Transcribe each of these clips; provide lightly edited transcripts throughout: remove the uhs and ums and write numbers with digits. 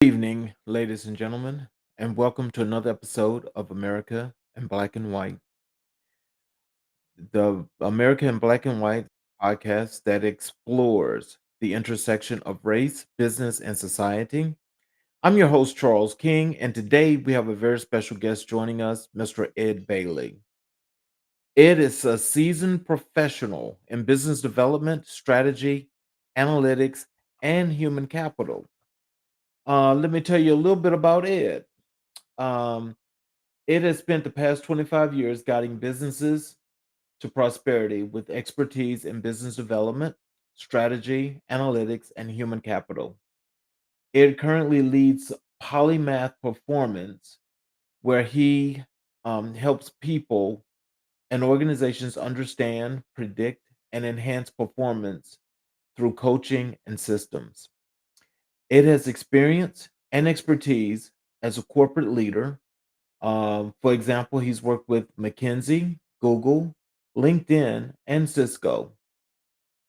Evening, ladies and gentlemen, and welcome to another episode of America in Black and White, the America in Black and White podcast that explores the intersection of race, business, and society. I'm your host, Charles King, and today we have a very special guest joining us, Mr. Ed Bailey. Ed is a seasoned professional in business development, strategy, analytics, and human capital. Let me tell you a little bit about Ed. Um, It has spent the past 25 years guiding businesses to prosperity with expertise in business development, strategy, analytics, and human capital. It currently leads Polymath Performance, where he helps people and organizations understand, predict, and enhance performance through coaching and systems. It has experience and expertise as a corporate leader. For example, he's worked with McKinsey, Google, LinkedIn, and Cisco.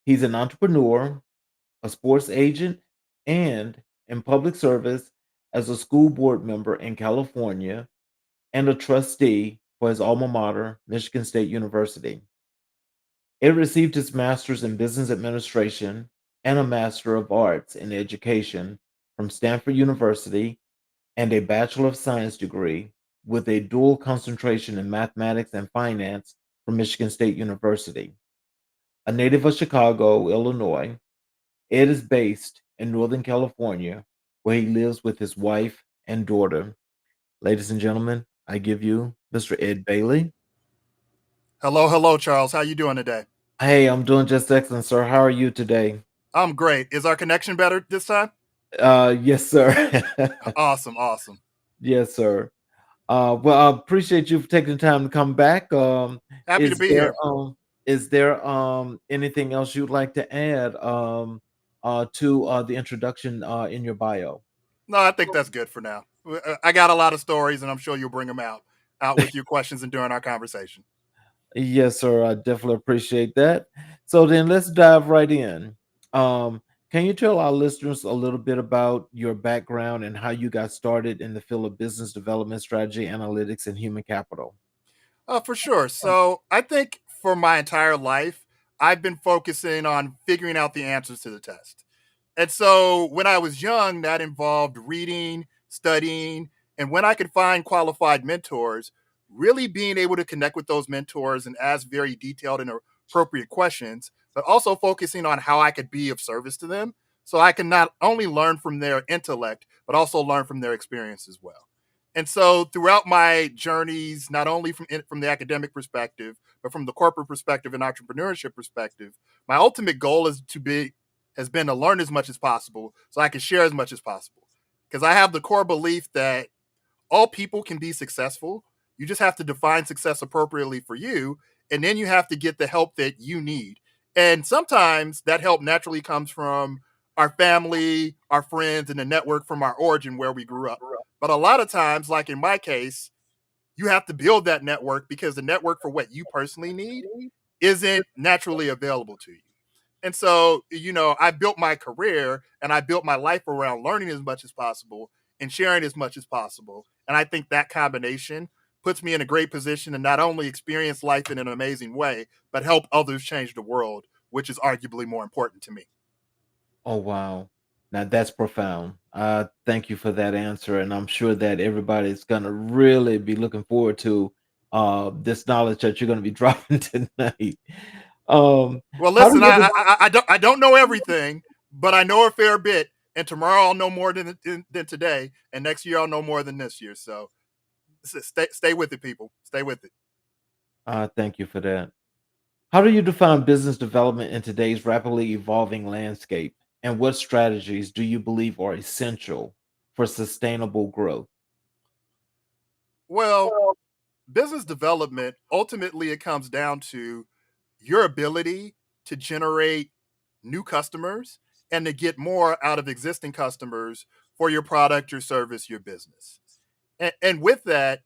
He's an entrepreneur, a sports agent, and in public service as a school board member in California and a trustee for his alma mater, Michigan State University. It received his master's in business administration and a master of arts in education from Stanford University and a Bachelor of Science degree with a dual concentration in mathematics and finance from Michigan State University. A native of Chicago, Illinois, Ed is based in Northern California, where he lives with his wife and daughter. Ladies and gentlemen, I give you Mr. Ed Bailey. Hello, Charles. How you doing today? Hey, I'm doing just excellent, sir. How are you today? I'm great. Is our connection better this time? Yes, sir. Awesome. Yes, sir. Well, I appreciate you for taking the time to come back. Happy to Is be there here. anything else you'd like to add to the introduction in your bio? No, I think that's good for now. I got a lot of stories, and I'm sure you'll bring them out with your questions and during our conversation. Yes, sir. I definitely appreciate that. So then let's dive right in. Um, can you tell our listeners a little bit about your background and how you got started in the field of business development, strategy, analytics, and human capital? For sure. So I think for my entire life, I've been focusing on figuring out the answers to the test. And so when I was young, that involved reading, studying, and when I could find qualified mentors, really being able to connect with those mentors and ask very detailed and appropriate questions, but also focusing on how I could be of service to them. So I can not only learn from their intellect, but also learn from their experience as well. And so throughout my journeys, not only from the academic perspective, but from the corporate perspective and entrepreneurship perspective, my ultimate goal has been to learn as much as possible so I can share as much as possible. Because I have the core belief that all people can be successful. You just have to define success appropriately for you. And then you have to get the help that you need. And sometimes that help naturally comes from our family, our friends, and the network from our origin where we grew up. But a lot of times, like in my case, you have to build that network because the network for what you personally need isn't naturally available to you. And so, I built my career and I built my life around learning as much as possible and sharing as much as possible. And I think that combination puts me in a great position to not only experience life in an amazing way, but help others change the world, which is arguably more important to me. Oh, wow. Now that's profound. Thank you for that answer, and I'm sure that everybody's gonna really be looking forward to this knowledge that you're gonna be dropping tonight. Um, Well, how do listen, you I don't know everything, but I know a fair bit. And tomorrow I'll know more than today, and next year I'll know more than this year. So stay with it, people. Stay with it. thank you for that. How do you define business development in today's rapidly evolving landscape, and what strategies do you believe are essential for sustainable growth? Well, business development ultimately it comes down to your ability to generate new customers and to get more out of existing customers for your product, your service, your business. And with that,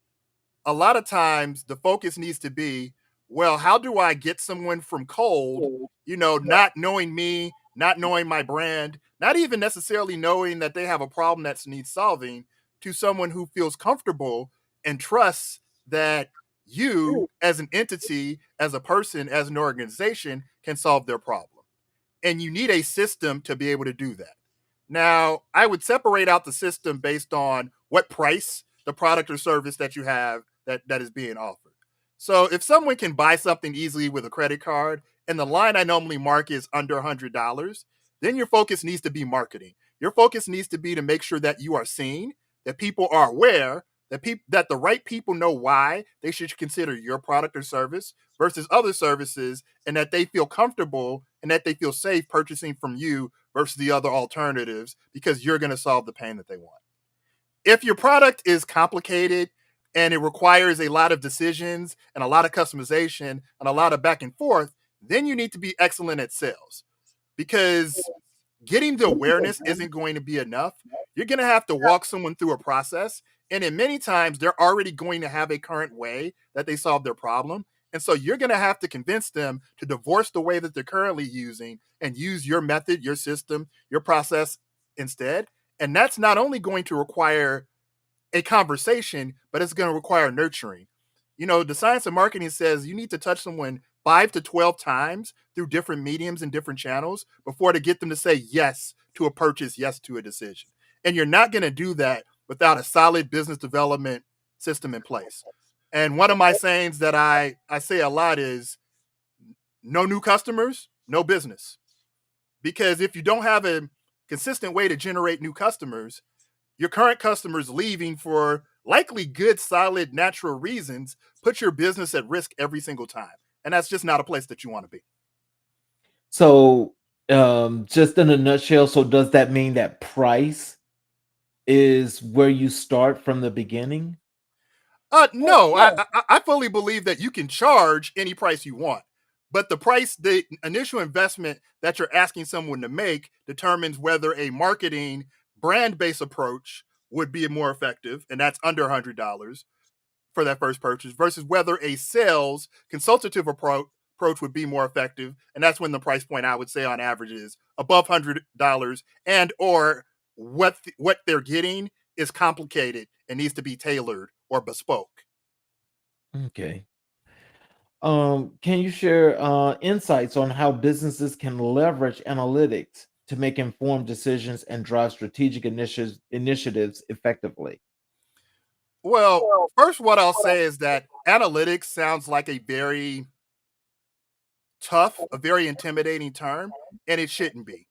a lot of times the focus needs to be, well, how do I get someone from cold, not knowing me not knowing my brand, not even necessarily knowing that they have a problem that needs solving, to someone who feels comfortable and trusts that you, as an entity, as a person, as an organization, can solve their problem. And you need a system to be able to do that. Now, I would separate out the system based on what price the product or service that you have that is being offered. So if someone can buy something easily with a credit card and the line I normally mark is under $100, then your focus needs to be marketing. Your focus needs to be to make sure that you are seen, that people are aware, that the right people know why they should consider your product or service versus other services, and that they feel comfortable and that they feel safe purchasing from you versus the other alternatives because you're going to solve the pain that they want. If your product is complicated and it requires a lot of decisions and a lot of customization and a lot of back and forth, then you need to be excellent at sales, because getting the awareness isn't going to be enough. You're going to have to walk someone through a process. And in many times, they're already going to have a current way that they solve their problem. And so you're going to have to convince them to divorce the way that they're currently using and use your method, your system, your process instead. And that's not only going to require a conversation, but it's going to require nurturing. You know, the science of marketing says you need to touch someone 5 to 12 times through different mediums and different channels before to get them to say yes to a purchase, yes to a decision. And you're not going to do that without a solid business development system in place. And one of my sayings that I say a lot is no new customers, no business. Because if you don't have a consistent way to generate new customers, your current customers leaving for likely good, solid, natural reasons put your business at risk every single time. And that's just not a place that you want to be. So, just in a nutshell, so does that mean that price is where you start from the beginning? No, I fully believe that you can charge any price you want, but the initial investment that you're asking someone to make determines whether a marketing brand based approach would be more effective, and that's under $100 for that first purchase, versus whether a sales consultative approach would be more effective, and that's when the price point I would say on average is above $100, and or what they're getting is complicated and needs to be tailored or bespoke. Okay. Can you share insights on how businesses can leverage analytics to make informed decisions and drive strategic initiatives effectively? Well, first, what I'll say is that analytics sounds like a very tough, a very intimidating term, and it shouldn't be.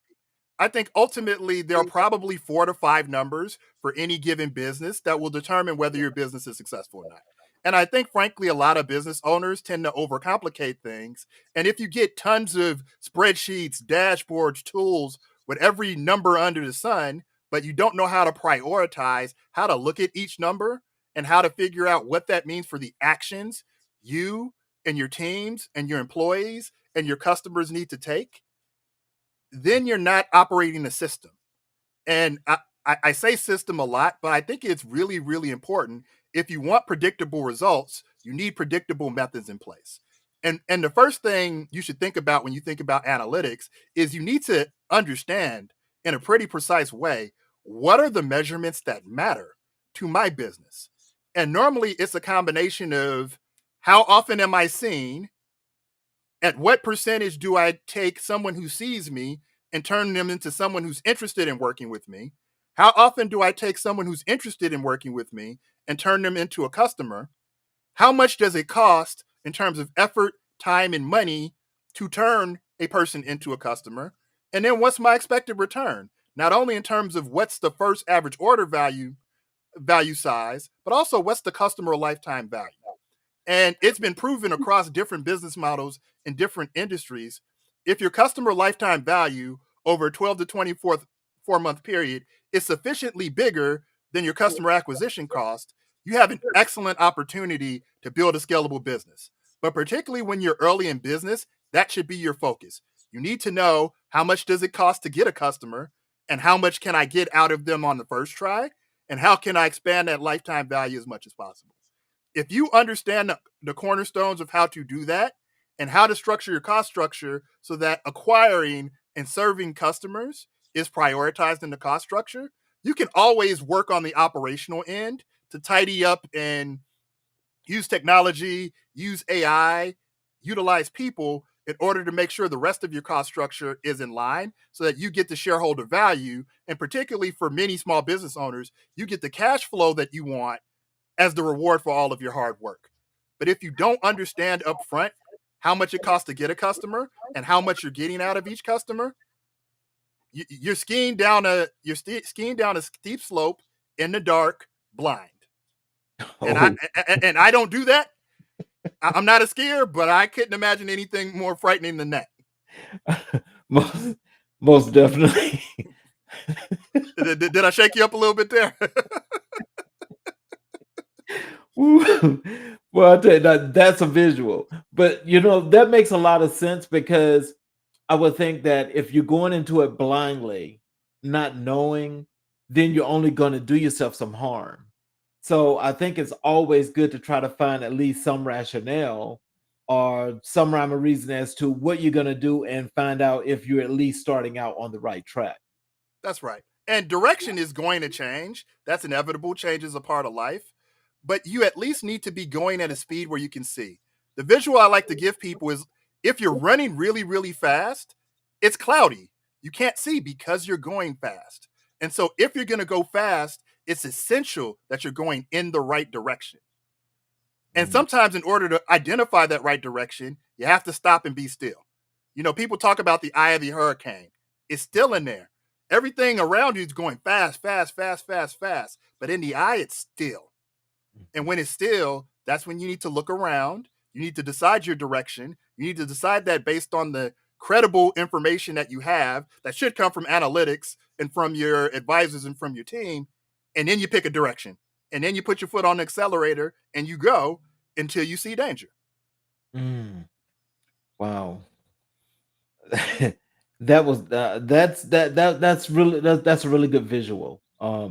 I think ultimately there are probably 4 to 5 numbers for any given business that will determine whether your business is successful or not. And I think, frankly, a lot of business owners tend to overcomplicate things. And if you get tons of spreadsheets, dashboards, tools with every number under the sun, but you don't know how to prioritize, how to look at each number, and how to figure out what that means for the actions you and your teams and your employees and your customers need to take, then you're not operating the system. And I say system a lot, but I think it's really, really important. If you want predictable results, you need predictable methods in place. And the first thing you should think about when you think about analytics is you need to understand in a pretty precise way what are the measurements that matter to my business. And normally it's a combination of how often am I seen, at what percentage do I take someone who sees me and turn them into someone who's interested in working with me? How often do I take someone who's interested in working with me and turn them into a customer? How much does it cost in terms of effort, time, and money to turn a person into a customer? And then what's my expected return? Not only in terms of what's the first average order value size, but also what's the customer lifetime value. And it's been proven across different business models in different industries. If your customer lifetime value over a 12 to 24 month period is sufficiently bigger than your customer acquisition cost, you have an excellent opportunity to build a scalable business. But particularly when you're early in business, that should be your focus. You need to know how much does it cost to get a customer, and how much can I get out of them on the first try, and how can I expand that lifetime value as much as possible. If you understand the cornerstones of how to do that and how to structure your cost structure so that acquiring and serving customers is prioritized in the cost structure, you can always work on the operational end to tidy up and use technology, use AI, utilize people in order to make sure the rest of your cost structure is in line so that you get the shareholder value. And particularly for many small business owners, you get the cash flow that you want as the reward for all of your hard work. But if you don't understand upfront how much it costs to get a customer and how much you're getting out of each customer, you're skiing down a steep slope in the dark, blind. And I Oh, and I don't do that. I'm not a skier, but I couldn't imagine anything more frightening than that. most most definitely. Did I shake you up a little bit there? Woo. Well, I tell you that that's a visual, but that makes a lot of sense because I would think that if you're going into it blindly, not knowing, then you're only going to do yourself some harm. So I think it's always good to try to find at least some rationale or some rhyme or reason as to what you're going to do and find out if you're at least starting out on the right track. That's right. And direction is going to change. That's inevitable. Change is a part of life. But you at least need to be going at a speed where you can see. The visual I like to give people is if you're running really, really fast, it's cloudy. You can't see because you're going fast. And so if you're going to go fast, it's essential that you're going in the right direction. And Mm. sometimes, in order to identify that right direction, you have to stop and be still. People talk about the eye of the hurricane. It's still in there. Everything around you is going fast, fast, fast, fast, fast. But in the eye, it's still. And when it's still, that's when you need to look around. You need to decide your direction. You need to decide that based on the credible information that you have that should come from analytics and from your advisors and from your team. And then you pick a direction. And then you put your foot on the accelerator and you go until you see danger. Mm. Wow. That's a really good visual.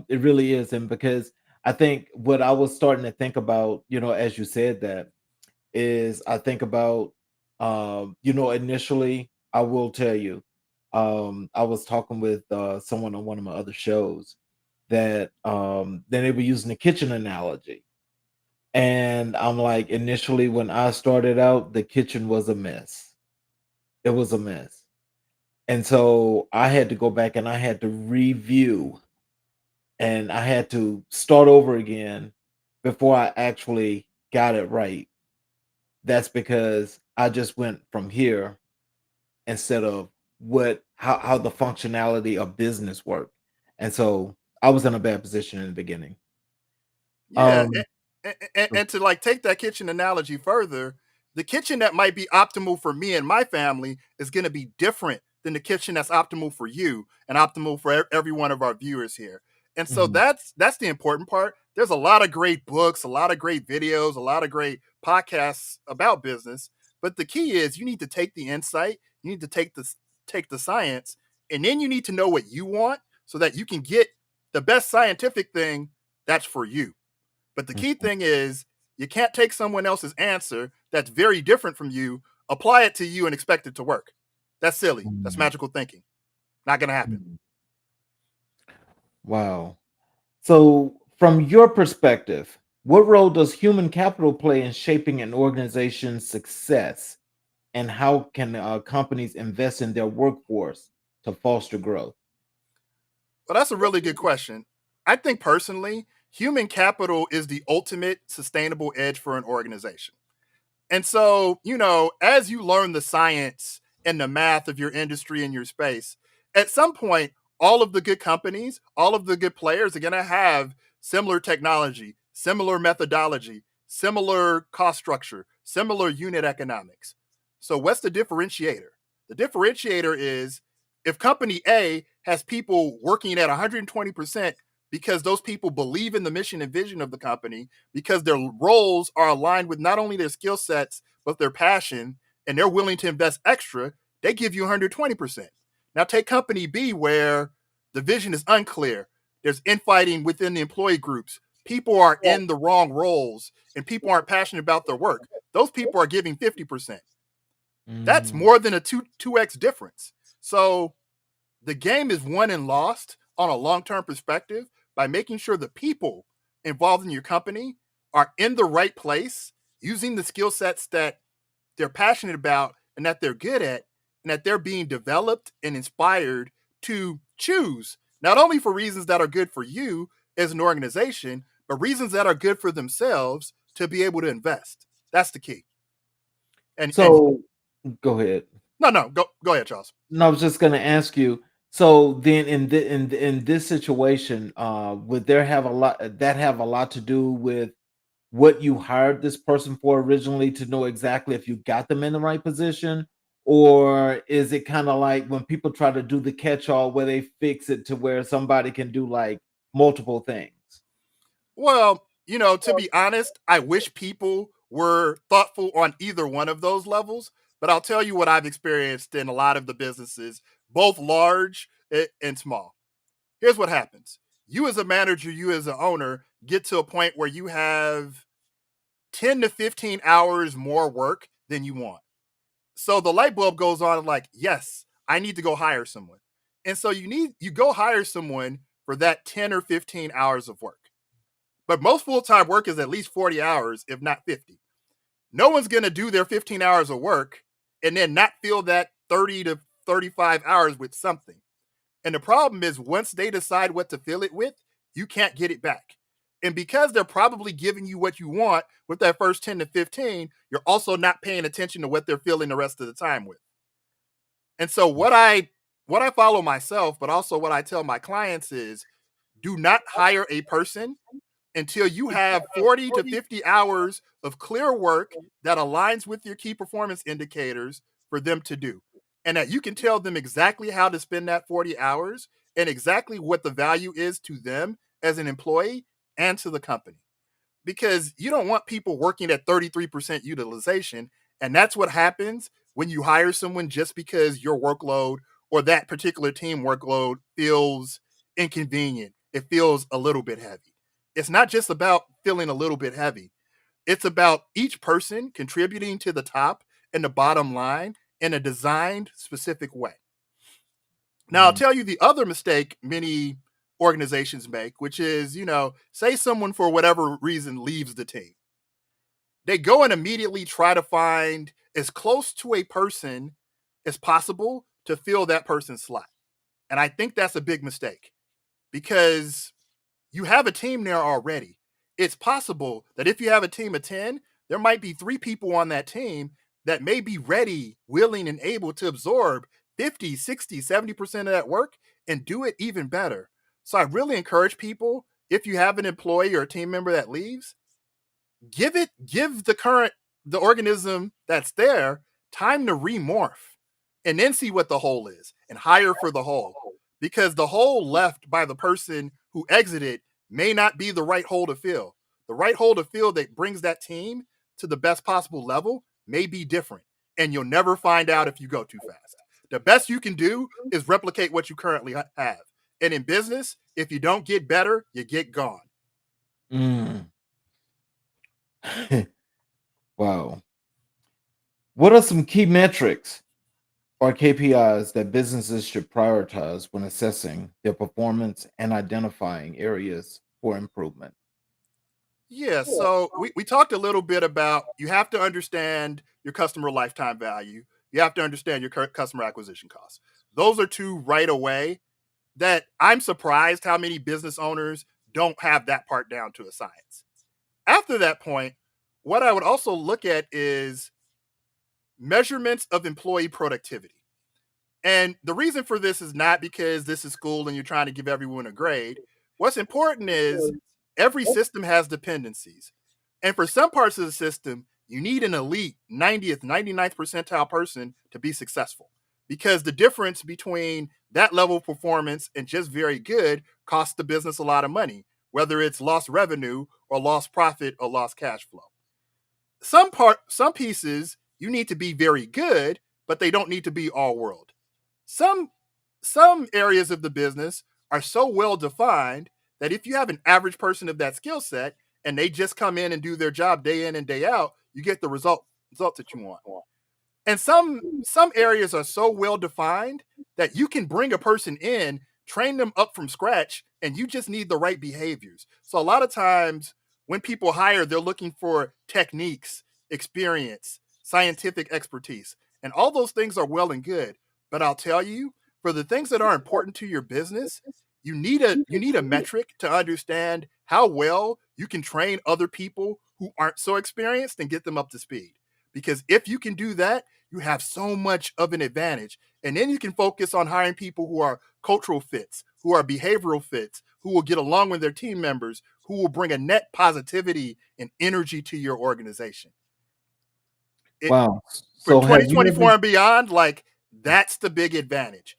It really is, and because I think what I was starting to think about, as you said that, is I think about, initially I will tell you, I was talking with someone on one of my other shows that then they were using the kitchen analogy, and I'm like, initially when I started out, the kitchen was a mess. It was a mess. And so I had to go back and I had to review and I had to start over again before I actually got it right. That's because I just went from here instead of how the functionality of business worked. And so I was in a bad position in the beginning. Yeah, Um and to like take that kitchen analogy further, the kitchen that might be optimal for me and my family is going to be different than the kitchen that's optimal for you and optimal for every one of our viewers here. And so mhm, that's the important part. There's a lot of great books, a lot of great videos, a lot of great podcasts about business, but the key is you need to take the insight, you need to take the science, and then you need to know what you want so that you can get the best scientific thing that's for you. But the key mhm, thing is you can't take someone else's answer that's very different from you, apply it to you, and expect it to work. That's silly. That's mhm, magical thinking. Not going to happen. mhm. Wow. So, from your perspective, what role does human capital play in shaping an organization's success? And how can companies invest in their workforce to foster growth? Well, that's a really good question. I think personally, human capital is the ultimate sustainable edge for an organization. And so, as you learn the science and the math of your industry and your space, at some point, all of the good companies, all of the good players are going to have similar technology, similar methodology, similar cost structure, similar unit economics. So, what's the differentiator? The differentiator is if company A has people working at 120% because those people believe in the mission and vision of the company, because their roles are aligned with not only their skill sets, but their passion, and they're willing to invest extra, they give you 120%. Now, take company B, where the vision is unclear, there's infighting within the employee groups, people are in the wrong roles, and people aren't passionate about their work. Those people are giving 50%. That's Mm, more than a 2x difference. So the game is won and lost on a long-term perspective by making sure the people involved in your company are in the right place, using the skill sets that they're passionate about and that they're good at, and that they're being developed and inspired to choose, not only for reasons that are good for you as an organization, but reasons that are good for themselves to be able to invest. That's the key. And So go ahead. no, go ahead, Charles. No, I was just gonna ask you, so then in this situation, would there have a lot that have a lot to do with what you hired this person for originally to know exactly if you got them in the right position? Or is it kind of like when people try to do the catch-all where they fix it to where somebody can do like multiple things? Well, to be honest, I wish people were thoughtful on either one of those levels, but I'll tell you what I've experienced in a lot of the businesses, both large and small. Here's what happens. You as a manager, you as an owner get to a point where you have 10 to 15 hours more work than you want. So the light bulb goes on like, yes, I need to go hire someone. And so you go hire someone for that 10 or 15 hours of work. But most full-time work is at least 40 hours, if not 50. No one's going to do their 15 hours of work and then not fill that 30 to 35 hours with something. And the problem is once they decide what to fill it with, you can't get it back. And because they're probably giving you what you want with that first 10 to 15, you're also not paying attention to what they're filling the rest of the time with. And so what I follow myself, but also what I tell my clients is do not hire a person until you have 40 to 50 hours of clear work that aligns with your key performance indicators for them to do. And that you can tell them exactly how to spend that 40 hours and exactly what the value is to them as an employee and to the company. Because you don't want people working at 33% utilization. And that's what happens when you hire someone just because your workload or that particular team workload feels inconvenient. It feels a little bit heavy. It's not just about feeling a little bit heavy. It's about each person contributing to the top and the bottom line in a designed specific way. Now, I'll Mm, tell you the other mistake many organizations make, which is, say someone for whatever reason leaves the team. They go and immediately try to find as close to a person as possible to fill that person's slot. And I think that's a big mistake because you have a team there already. It's possible that if you have a team of 10, there might be 3 people on that team that may be ready, willing, and able to absorb 50, 60, 70% of that work and do it even better. So I really encourage people, if you have an employee or a team member that leaves, give the organism that's there time to remorph and then see what the hole is and hire for the hole because the hole left by the person who exited may not be the right hole to fill. The right hole to fill that brings that team to the best possible level may be different, and you'll never find out if you go too fast. The best you can do is replicate what you currently have. And in business, if you don't get better, you get gone. mm. Wow. What are some key metrics or KPIs that businesses should prioritize when assessing their performance and identifying areas for improvement? Yeah, so we talked a little bit about you have to understand your customer lifetime value. You have to understand your customer acquisition costs. Those are two right away that I'm surprised how many business owners don't have that part down to a science. After that point, what I would also look at is measurements of employee productivity. And the reason for this is not because this is school and you're trying to give everyone a grade. What's important is every system has dependencies. And for some parts of the system, you need an elite 90th, 99th percentile person to be successful because the difference between that level of performance and just very good costs the business a lot of money, whether it's lost revenue or lost profit or lost cash flow. Some pieces you need to be very good, but they don't need to be all world. Some some areas of the business are so well defined that if you have an average person of that skill set and they just come in and do their job day in and day out, you get the result that you want. And some areas are so well defined that you can bring a person in, train them up from scratch, and you just need the right behaviors. So a lot of times when people hire, they're looking for techniques, experience, scientific expertise. And all those things are well and good. But I'll tell you, for the things that are important to your business, you need a metric to understand how well you can train other people who aren't so experienced and get them up to speed. Because if you can do that, you have so much of an advantage. And then you can focus on hiring people who are cultural fits, who are behavioral fits, who will get along with their team members, who will bring a net positivity and energy to your organization. It, Wow. for So have you 2024 ever and beyond, like that's the big advantage.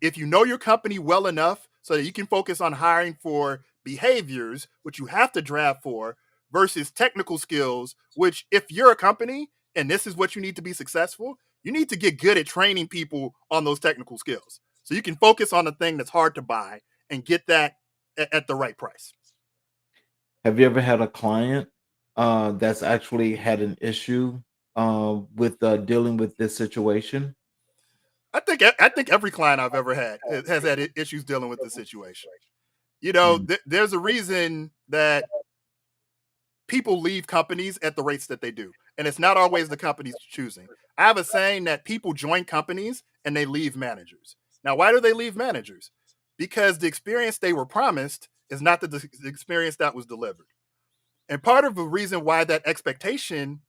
If you know your company well enough so that you can focus on hiring for behaviors, which you have to draft for, versus technical skills, which if you're a company and this is what you need to be successful, you need to get good at training people on those technical skills. So you can focus on the thing that's hard to buy and get that at the right price. have you ever had a client that's actually had an issue with dealing with this situation? I think every client I've ever had has had issues dealing with the situation. You know, Mm. there's a reason that people leave companies at the rates that they do. And it's not always the company's choosing. I have a saying that people join companies and they leave managers. Now, why do they leave managers? Because the experience they were promised is not the experience that was delivered. And part of the reason why that expectation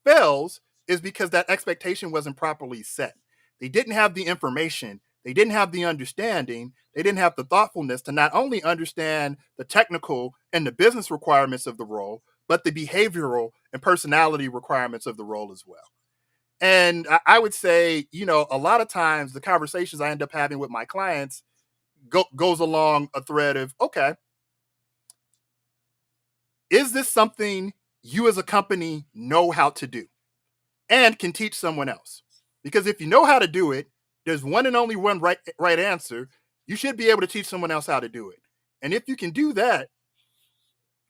fails is because that expectation wasn't properly set. They didn't have the information, they didn't have the understanding, they didn't have the thoughtfulness to not only understand the technical and the business requirements of the role, but the behavioral and personality requirements of the role as well. And I would say, a lot of times the conversations I end up having with my clients goes along a thread of, okay, is this something you as a company know how to do and can teach someone else? Because if you know how to do it, there's one and only one right answer. You should be able to teach someone else how to do it. And if you can do that,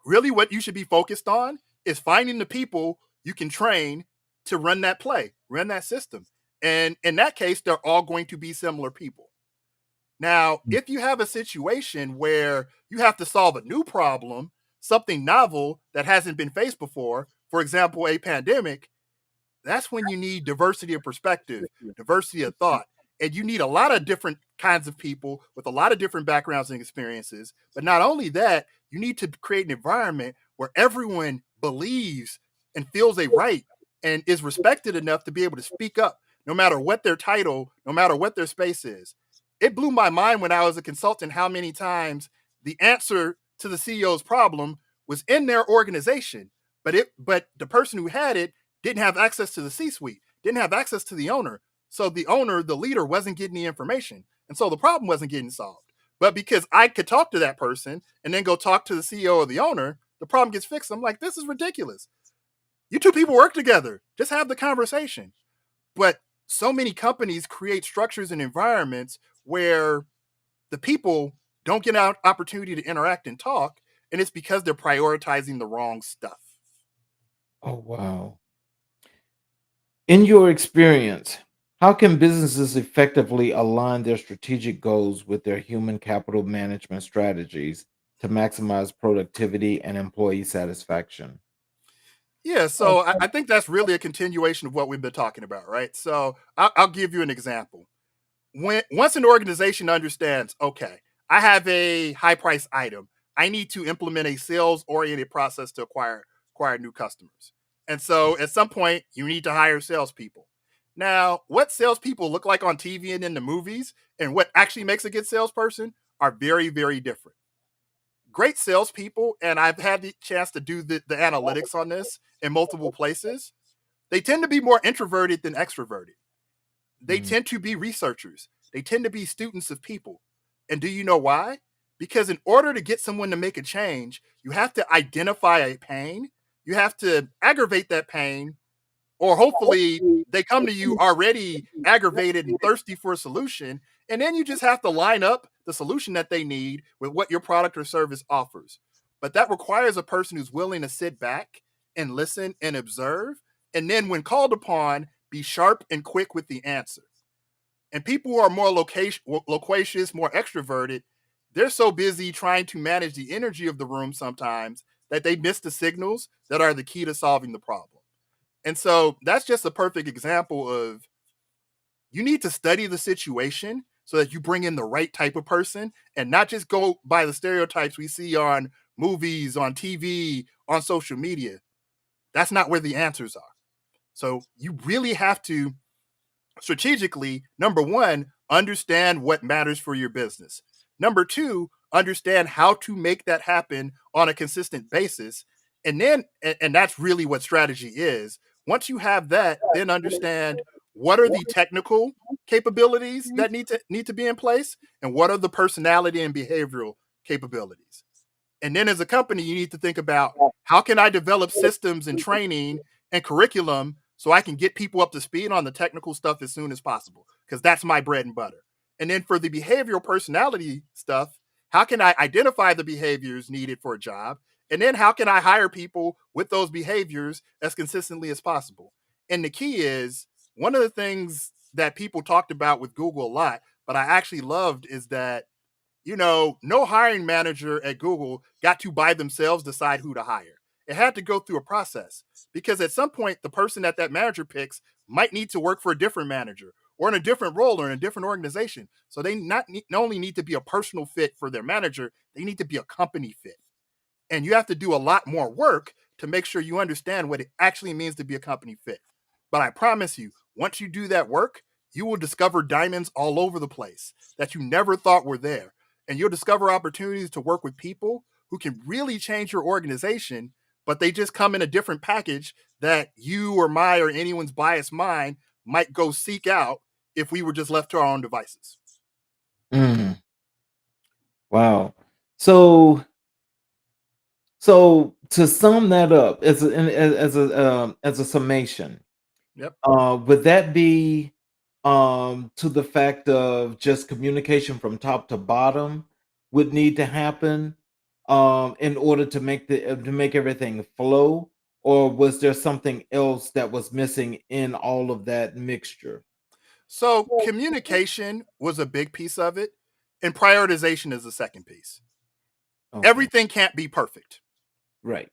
really what you should be focused on is finding the people you can train to run that play, run that system. And in that case, they're all going to be similar people. Now, Mm. if you have a situation where you have to solve a new problem, something novel that hasn't been faced before, for example, a pandemic, that's when you need diversity of perspective, diversity of thought. And you need a lot of different kinds of people with a lot of different backgrounds and experiences. But not only that, you need to create an environment where everyone believes and feels a right and is respected enough to be able to speak up, no matter what their title, no matter what their space is. It blew my mind when I was a consultant how many times the answer to the CEO's problem was in their organization, but the person who had it didn't have access to the C suite, didn't have access to the owner. So the owner, the leader, wasn't getting the information. And so the problem wasn't getting solved. But because I could talk to that person and then go talk to the CEO or the owner, the problem gets fixed. I'm like, this is ridiculous. You two people work together. Just have the conversation. But so many companies create structures and environments where the people don't get an opportunity to interact and talk. And it's because they're prioritizing the wrong stuff. Oh, wow. In your experience, how can businesses effectively align their strategic goals with their human capital management strategies to maximize productivity and employee satisfaction? Yeah, so I think that's really a continuation of what we've been talking about, right? So I'll give you an example. When once an organization understands, okay, I have a high price item, I need to implement a sales oriented process to acquire new customers. And so at some point, you need to hire salespeople. Now, what salespeople look like on TV and in the movies, and what actually makes a good salesperson are very, very different. Great salespeople, and I've had the chance to do the analytics on this in multiple places. They tend to be more introverted than extroverted. They Mm. tend to be researchers. They tend to be students of people. And do you know why? Because in order to get someone to make a change, you have to identify a pain. You have to aggravate that pain, or hopefully they come to you already aggravated and thirsty for a solution. And then you just have to line up the solution that they need with what your product or service offers. But that requires a person who's willing to sit back and listen and observe. And then when called upon, be sharp and quick with the answer. And people who are more loquacious, more extroverted, they're so busy trying to manage the energy of the room sometimes that they miss the signals that are the key to solving the problem. And so that's just a perfect example of you need to study the situation so that you bring in the right type of person and not just go by the stereotypes we see on movies, on TV, on social media. That's not where the answers are. So you really have to strategically, number one, understand what matters for your business. Number two, understand how to make that happen on a consistent basis. And that's really what strategy is. Once you have that, then understand what are the technical capabilities that need to be in place and what are the personality and behavioral capabilities. And then as a company, you need to think about how can I develop systems and training and curriculum so I can get people up to speed on the technical stuff as soon as possible, because that's my bread and butter. And then for the behavioral personality stuff, how can I identify the behaviors needed for a job? And then how can I hire people with those behaviors as consistently as possible? And the key is one of the things that people talked about with Google a lot, but I actually loved is that no hiring manager at Google got to by themselves decide who to hire. It had to go through a process because at some point, the person that manager picks might need to work for a different manager or in a different role or in a different organization. So they not only need to be a personal fit for their manager, they need to be a company fit. And you have to do a lot more work to make sure you understand what it actually means to be a company fit. But I promise you, once you do that work, you will discover diamonds all over the place that you never thought were there. And you'll discover opportunities to work with people who can really change your organization, but they just come in a different package that you or my or anyone's biased mind might go seek out if we were just left to our own devices. Mm, wow. So so to sum that up as a summation, Yep. would that be to the fact of just communication from top to bottom would need to happen in order to make everything flow, or was there something else that was missing in all of that mixture? So communication was a big piece of it, and prioritization is the second piece. Okay, Everything can't be perfect. right.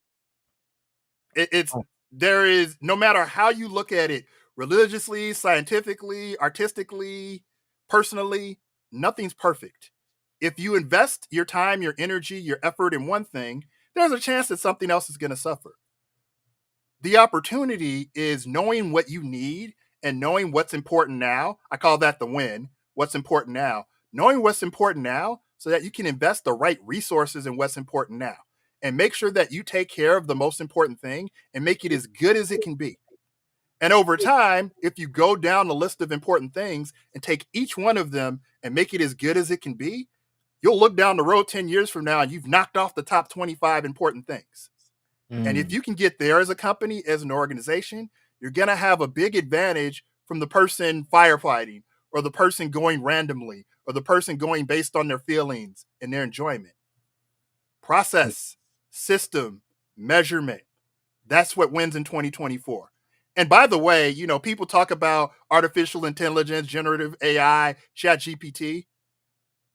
It's Oh, there is no matter how you look at it, religiously, scientifically, artistically, personally, nothing's perfect. If you invest your time, your energy, your effort in one thing, there's a chance that something else is going to suffer. The opportunity is knowing what you need and knowing what's important now. I call that the win. What's important now? Knowing what's important now so that you can invest the right resources in what's important now and make sure that you take care of the most important thing and make it as good as it can be. And over time, if you go down the list of important things and take each one of them and make it as good as it can be, you'll look down the road 10 years from now and you've knocked off the top 25 important things. And if mm, you can get there as a company, as an organization, you're going to have a big advantage from the person firefighting or the person going randomly or the person going based on their feelings and their enjoyment. Process, system, measurement. That's what wins in 2024. And by the way, people talk about artificial intelligence, generative AI, chat GPT.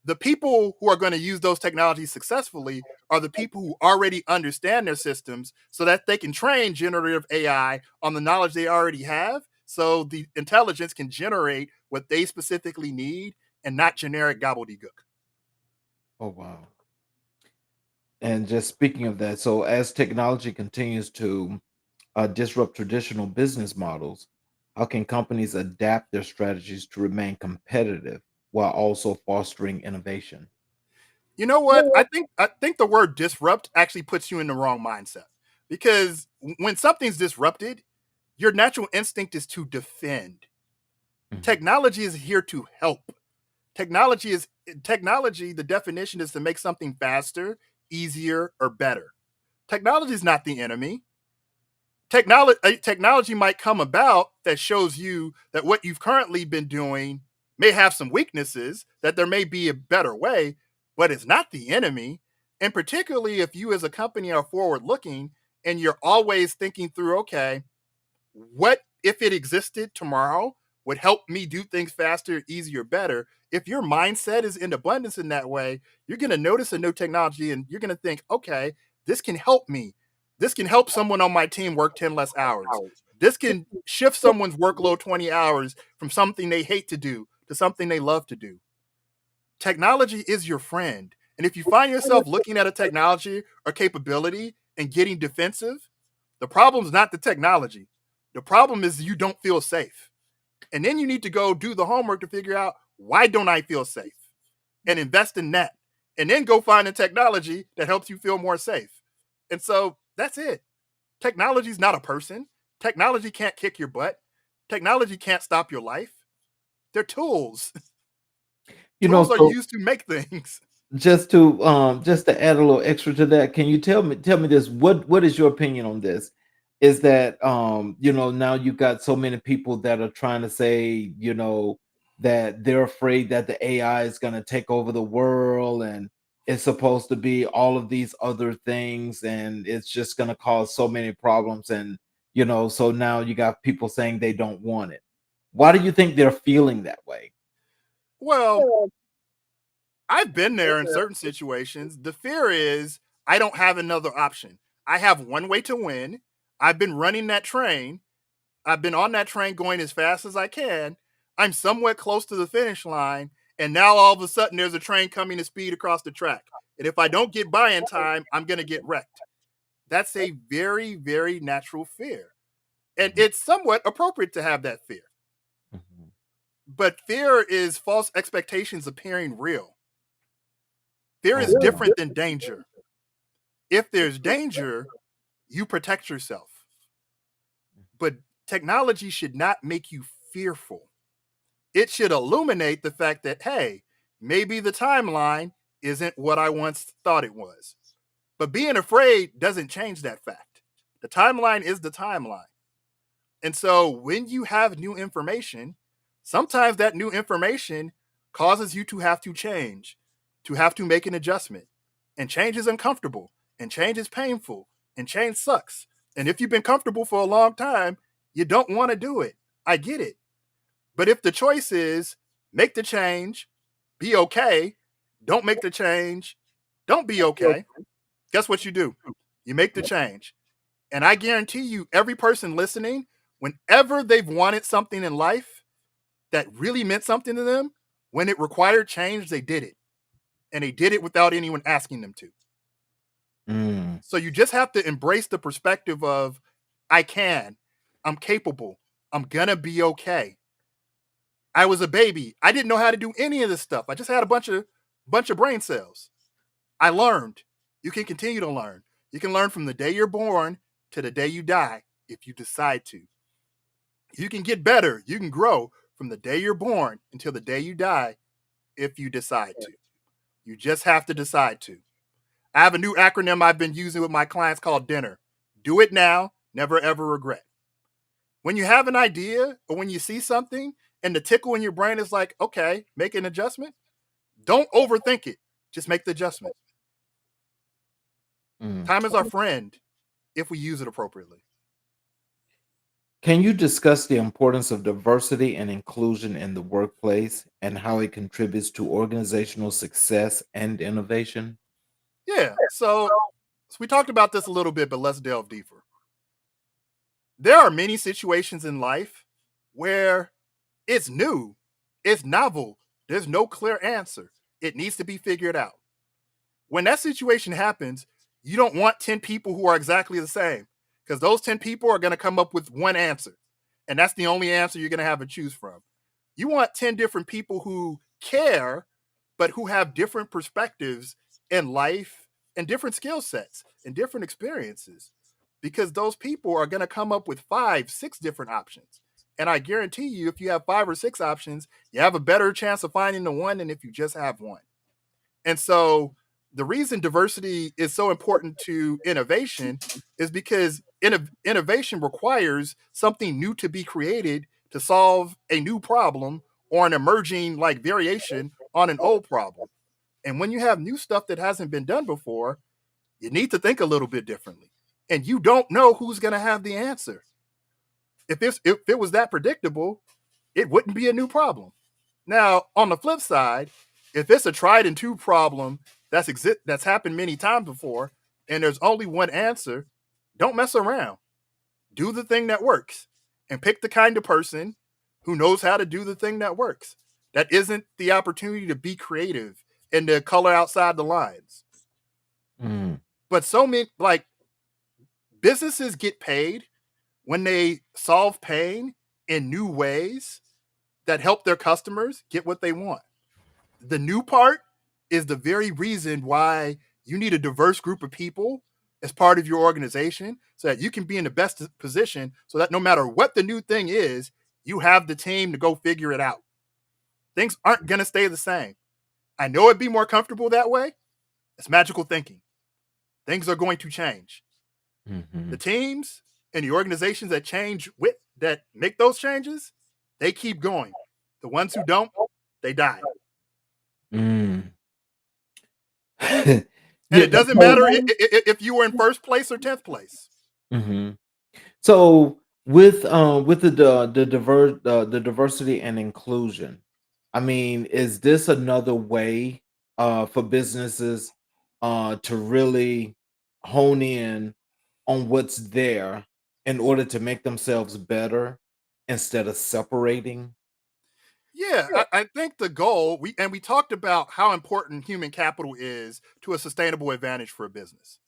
The people who are going to use those technologies successfully are the people who already understand their systems so that they can train generative AI on the knowledge they already have so the intelligence can generate what they specifically need and not generic gobbledygook. oh wow. And just speaking of that, so as technology continues to disrupt traditional business models, how can companies adapt their strategies to remain competitive while also fostering innovation? You know what? I think the word disrupt actually puts you in the wrong mindset because when something's disrupted, your natural instinct is to defend. Mhm. Technology is here to help. Technology, the definition is to make something faster, easier, or better. Technology is not the enemy. Technology might come about that shows you that what you've currently been doing may have some weaknesses, that there may be a better way, but it's not the enemy. And particularly if you as a company are forward looking and you're always thinking through, okay, what if it existed tomorrow, would help me do things faster, easier, better. If your mindset is in abundance in that way, you're going to notice a new technology and you're going to think, okay, this can help me. This can help someone on my team work 10 less hours. This can shift someone's workload 20 hours from something they hate to do to something they love to do. Technology is your friend. And if you find yourself looking at a technology or capability and getting defensive, the problem is not the technology. The problem is you don't feel safe. And then you need to go do the homework to figure out, why don't I feel safe? And invest in that. And then go find a technology that helps you feel more safe. And so that's it. Technology is not a person. Technology can't kick your butt. Technology can't stop your life. They're tools. You know, Tools are so used to make things. just to add a little extra to that, can you tell me this? What is your opinion on this? Is that now you've got so many people that are trying to say, that they're afraid that the AI is going to take over the world and it's supposed to be all of these other things and it's just going to cause so many problems, and so now you got people saying they don't want it. Why do you think they're feeling that way? Well, I've been there in certain situations. The fear is I don't have another option. I have one way to win. I've been running that train. I've been on that train going as fast as I can. I'm somewhat close to the finish line. And now all of a sudden there's a train coming at speed across the track. And if I don't get by in time, I'm going to get wrecked. That's a very, very natural fear. And Mhm, it's somewhat appropriate to have that fear. mhm. But fear is false expectations appearing real. Fear is Okay. different than danger. If there's danger, you protect yourself. But technology should not make you fearful. It should illuminate the fact that, hey, maybe the timeline isn't what I once thought it was. But being afraid doesn't change that fact. The timeline is the timeline. And so when you have new information, sometimes that new information causes you to have to change, to have to make an adjustment. And change is uncomfortable, and change is painful, and change sucks. And if you've been comfortable for a long time, you don't want to do it. I get it. But if the choice is make the change, be okay, don't make the change, don't be okay, guess what you do? You make the change. And I guarantee you, every person listening, whenever they've wanted something in life that really meant something to them, when it required change, they did it. And they did it without anyone asking them to. Mm, So you just have to embrace the perspective of, I can, I'm capable, I'm gonna be okay. I was a baby. I didn't know how to do any of this stuff. I just had a bunch of brain cells. I learned. You can continue to learn. You can learn from the day you're born to the day you die if you decide to. You can get better. You can grow from the day you're born until the day you die if you decide to. You just have to decide to. I have a new acronym I've been using with my clients called DINNER. Do it now, never ever regret. When you have an idea or when you see something and the tickle in your brain is like, okay, make an adjustment, don't overthink it. Just make the adjustment. mm. Time is our friend if we use it appropriately. Can you discuss the importance of diversity and inclusion in the workplace and how it contributes to organizational success and innovation? Yeah. So we talked about this a little bit, but let's delve deeper. There are many situations in life where it's new, it's novel, there's no clear answer. It needs to be figured out. When that situation happens, you don't want 10 people who are exactly the same because those 10 people are going to come up with one answer. And that's the only answer you're going to have to choose from. You want 10 different people who care, but who have different perspectives in life and different skill sets and different experiences because those people are going to come up with five, six different options. And I guarantee you, if you have five or six options, you have a better chance of finding the one than if you just have one. And so the reason diversity is so important to innovation is because innovation requires something new to be created to solve a new problem or an emerging like variation on an old problem. And when you have new stuff that hasn't been done before, you need to think a little bit differently. And you don't know who's going to have the answer. If it was that predictable, it wouldn't be a new problem. Now, on the flip side, if it's a tried and true problem that's happened many times before, and there's only one answer, don't mess around. Do the thing that works, and pick the kind of person who knows how to do the thing that works. That isn't the opportunity to be creative and to color outside the lines. Mm. But so many like businesses get paid when they solve pain in new ways that help their customers get what they want. The new part is the very reason why you need a diverse group of people as part of your organization so that you can be in the best position so that no matter what the new thing is, you have the team to go figure it out. Things aren't going to stay the same. I know it'd be more comfortable that way. It's magical thinking. Things are going to change. Hmm. The teams and the organizations that make those changes, they keep going. The ones who don't, they die. Mm. And Yeah. it doesn't matter if you were in first place or 10th place. Mhm. So with the diversity and inclusion, I mean, is this another way for businesses to really hone in on what's there in order to make themselves better instead of separating? Yeah, I think the goal we talked about how important human capital is to a sustainable advantage for a business.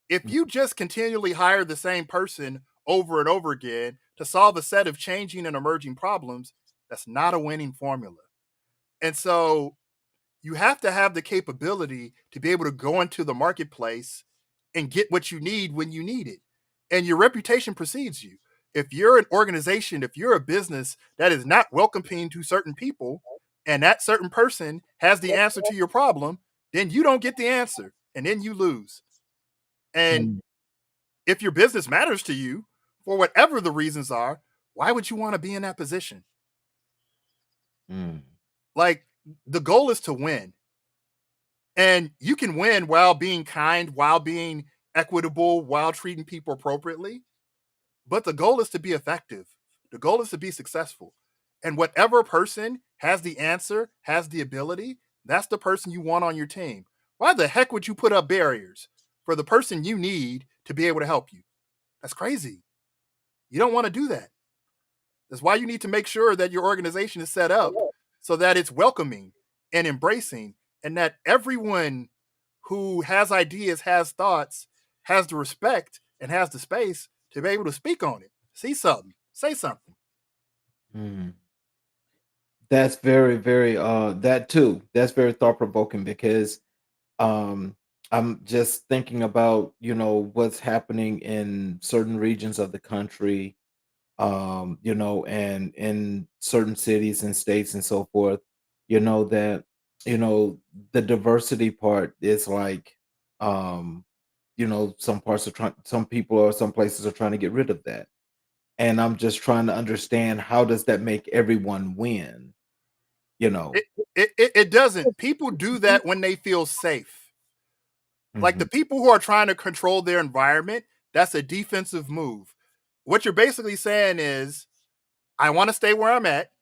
If you just continually hire the same person over and over again to solve a set of changing and emerging problems, that's not a winning formula. And so you have to have the capability to be able to go into the marketplace and get what you need when you need it. And your reputation precedes you. If you're an organization, if you're a business that is not welcoming to certain people, and that certain person has the answer to your problem, then you don't get the answer and then you lose. And Mm, if your business matters to you, for whatever the reasons are, why would you want to be in that position? mm, Like, the goal is to win. And you can win while being kind, while being equitable, while treating people appropriately. But the goal is to be effective. The goal is to be successful. And whatever person has the answer, has the ability, that's the person you want on your team. Why the heck would you put up barriers for the person you need to be able to help you? That's crazy. You don't want to do that. That's why you need to make sure that your organization is set up so that it's welcoming and embracing, and that everyone who has ideas, has thoughts, has the respect, and has the space to be able to speak on it, see something, say something. mm. That's very, very that too. That's very thought provoking because um I'm just thinking about, what's happening in certain regions of the country, and in certain cities and states and so forth, that, you know, the diversity part is like, um, some people or some places are trying to get rid of that. And I'm just trying to understand how does that make everyone win, you know? It doesn't. People do that when they feel safe. Like the Mhm. people who are trying to control their environment, that's a defensive move. What you're basically saying is, I want to stay where I'm at.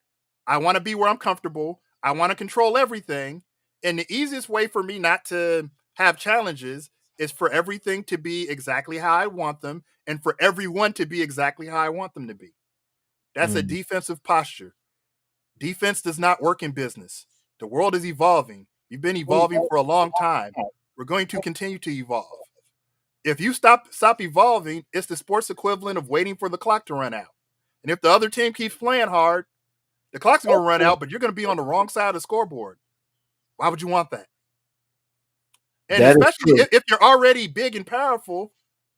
I want to be where I'm comfortable. I want to control everything. And the easiest way for me not to have challenges is for everything to be exactly how I want them and for everyone to be exactly how I want them to be. That's a Mm. defensive posture. Defense does not work in business. The world is evolving. We've been evolving for a long time. We're going to continue to evolve. If you stop evolving, it's the sports equivalent of waiting for the clock to run out. And if the other team keeps playing hard, the clock's going to run out, but you're going to be on the wrong side of the scoreboard. Why would you want that? And That is especially true. if you're already big and powerful,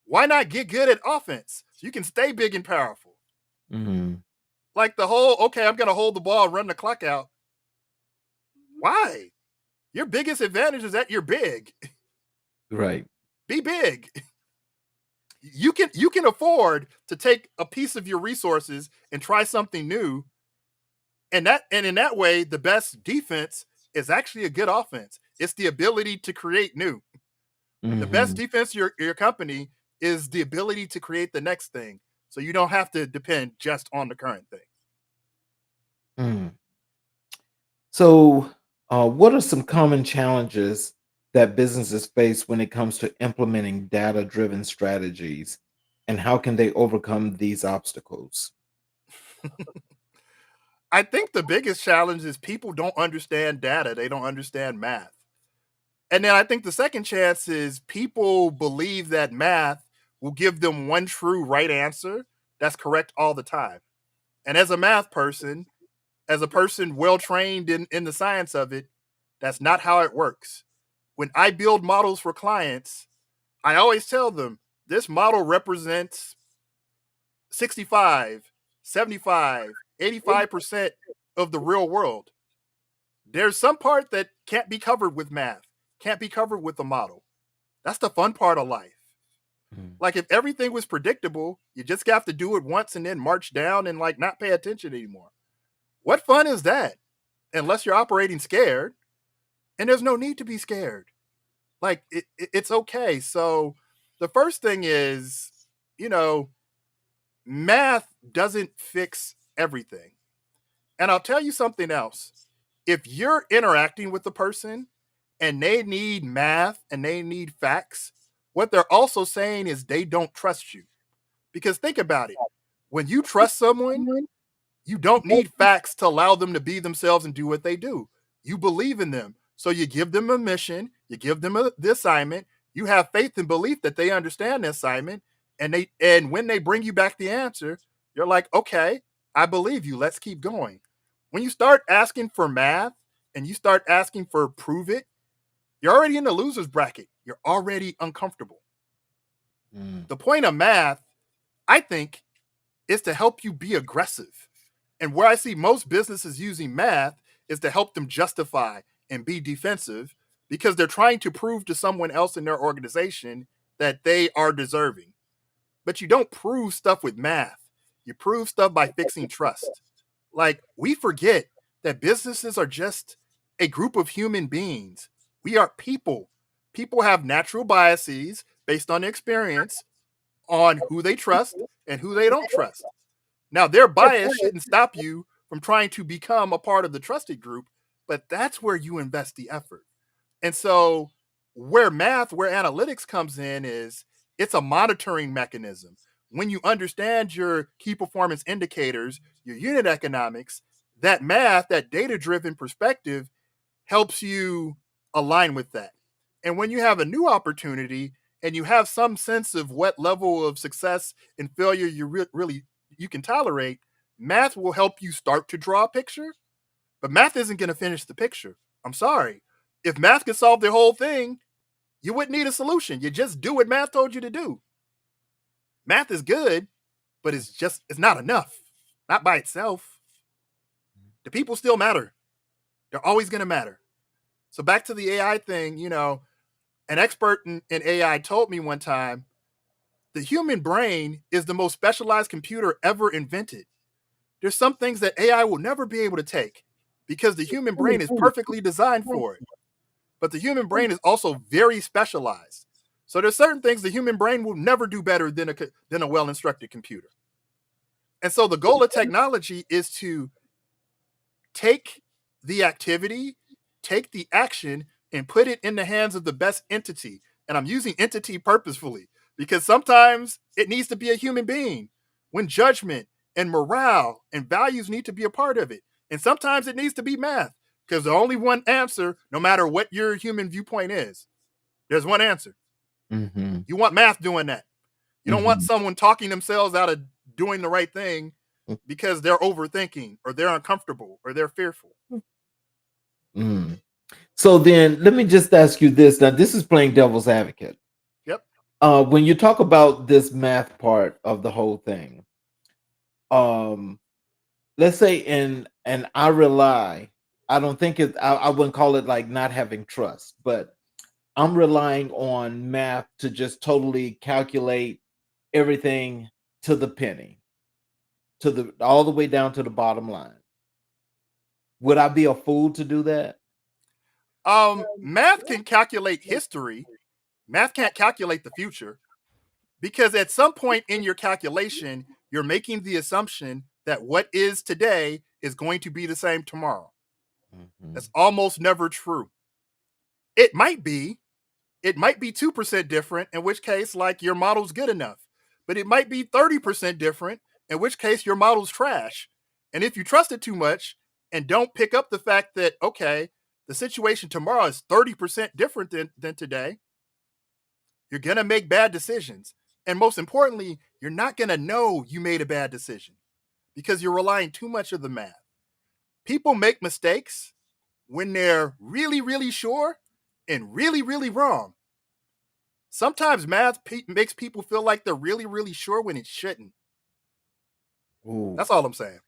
why not get good at offense so you can stay big and powerful? Mhm. Like the whole, okay, I'm going to hold the ball and run the clock out. Why? Your biggest advantage is that you're big. Right. Be big. You can afford to take a piece of your resources and try something new, and in that way, the best defense is actually a good offense. It's the ability to create new. The best Mhm. defense of your company is the ability to create the next thing. So you don't have to depend just on the current thing. Mm. So, what are some common challenges that businesses face when it comes to implementing data-driven strategies, and how can they overcome these obstacles? I think the biggest challenge is people don't understand data, they don't understand math. And then I think the second chance is people believe that math will give them one true right answer that's correct all the time. And as a math person, as a person well trained in the science of it, that's not how it works. When I build models for clients, I always tell them this model represents 65, 75, 85% of the real world. There's some part that can't be covered with math, can't be covered with the model. That's the fun part of life. Mm. Like if everything was predictable, you just have to do it once and then march down and like not pay attention anymore. What fun is that? Unless you're operating scared, and there's no need to be scared. Like it's okay. So the first thing is, you know, math doesn't fix everything. And I'll tell you something else. If you're interacting with the person and they need math and they need facts, what they're also saying is they don't trust you. Because think about it. When you trust someone, you don't need facts to allow them to be themselves and do what they do. You believe in them. So you give them a mission, you give them the assignment, you have faith and belief that they understand the assignment, and when they bring you back the answer, you're like, "Okay, I believe you. Let's keep going." When you start asking for math and you start asking for prove it, you're already in the loser's bracket. You're already uncomfortable. Mm. The point of math, I think, is to help you be aggressive. And where I see most businesses using math is to help them justify and be defensive because they're trying to prove to someone else in their organization that they are deserving. But you don't prove stuff with math. You prove stuff by fixing trust. Like we forget that businesses are just a group of human beings. We are people. People have natural biases based on experience on who they trust and who they don't trust. Now, their bias shouldn't stop you from trying to become a part of the trusted group, but that's where you invest the effort. And so, where math, where analytics comes in, is it's a monitoring mechanism. When you understand your key performance indicators, your unit economics, that math, that data driven perspective helps you align with that. And when you have a new opportunity and you have some sense of what level of success and failure you really you can tolerate, math will help you start to draw a picture, but math isn't going to finish the picture. I'm sorry. If math could solve the whole thing, you wouldn't need a solution. You just do what math told you to do. Math is good, but it's not enough. Not by itself. The people still matter. They're always going to matter. So back to the AI thing, an expert in AI told me one time the human brain is the most specialized computer ever invented. There's some things that AI will never be able to take because the human brain is perfectly designed for it. But the human brain is also very specialized. So there's certain things the human brain will never do better than a well-instructed computer. And so the goal of technology is to take the activity, take the action, and put it in the hands of the best entity. And I'm using entity purposefully because sometimes it needs to be a human being when judgment and morale and values need to be a part of it. And sometimes it needs to be math because the only one answer, no matter what your human viewpoint is, there's one answer. Mhm. You want math doing that. You don't want Mhm. someone talking themselves out of doing the right thing because they're overthinking or they're uncomfortable or they're fearful. Mm. So then let me just ask you this. Now, this is playing devil's advocate. Yep. When you talk about this math part of the whole thing, um, let's say and I don't think I wouldn't call it like not having trust, but I'm relying on math to just totally calculate everything to the penny, to the all the way down to the bottom line. Would I be a fool to do that? Math can calculate history. Math can't calculate the future because at some point in your calculation, you're making the assumption that what is today is going to be the same tomorrow. That's Mhm. almost never true. It might be, it might be 2% different, in which case, like, your model's good enough. But it might be 30% different, in which case your model's trash. And if you trust it too much and don't pick up the fact that, okay, the situation tomorrow is 30% different than today, you're going to make bad decisions. And most importantly, you're not going to know you made a bad decision because you're relying too much of the math. People make mistakes when they're really, really sure and really, really wrong. Sometimes math makes people feel like they're really, really sure when it shouldn't. Ooh. That's all I'm saying.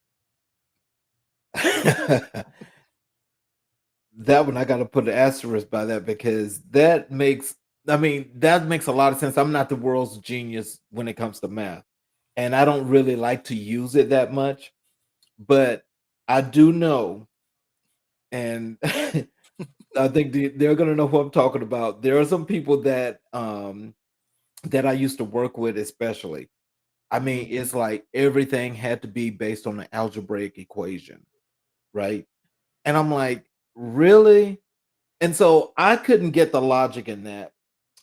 That one I gotta put an asterisk by that because that makes I mean, that makes a lot of sense. I'm not the world's genius when it comes to math, and I don't really like to use it that much, but I do know, and I think they're gonna know who I'm talking about. There are some people that I used to work with especially. I mean, Mhm. it's like everything had to be based on an algebraic equation, right? And I'm like, "Really?" And so I couldn't get the logic in that,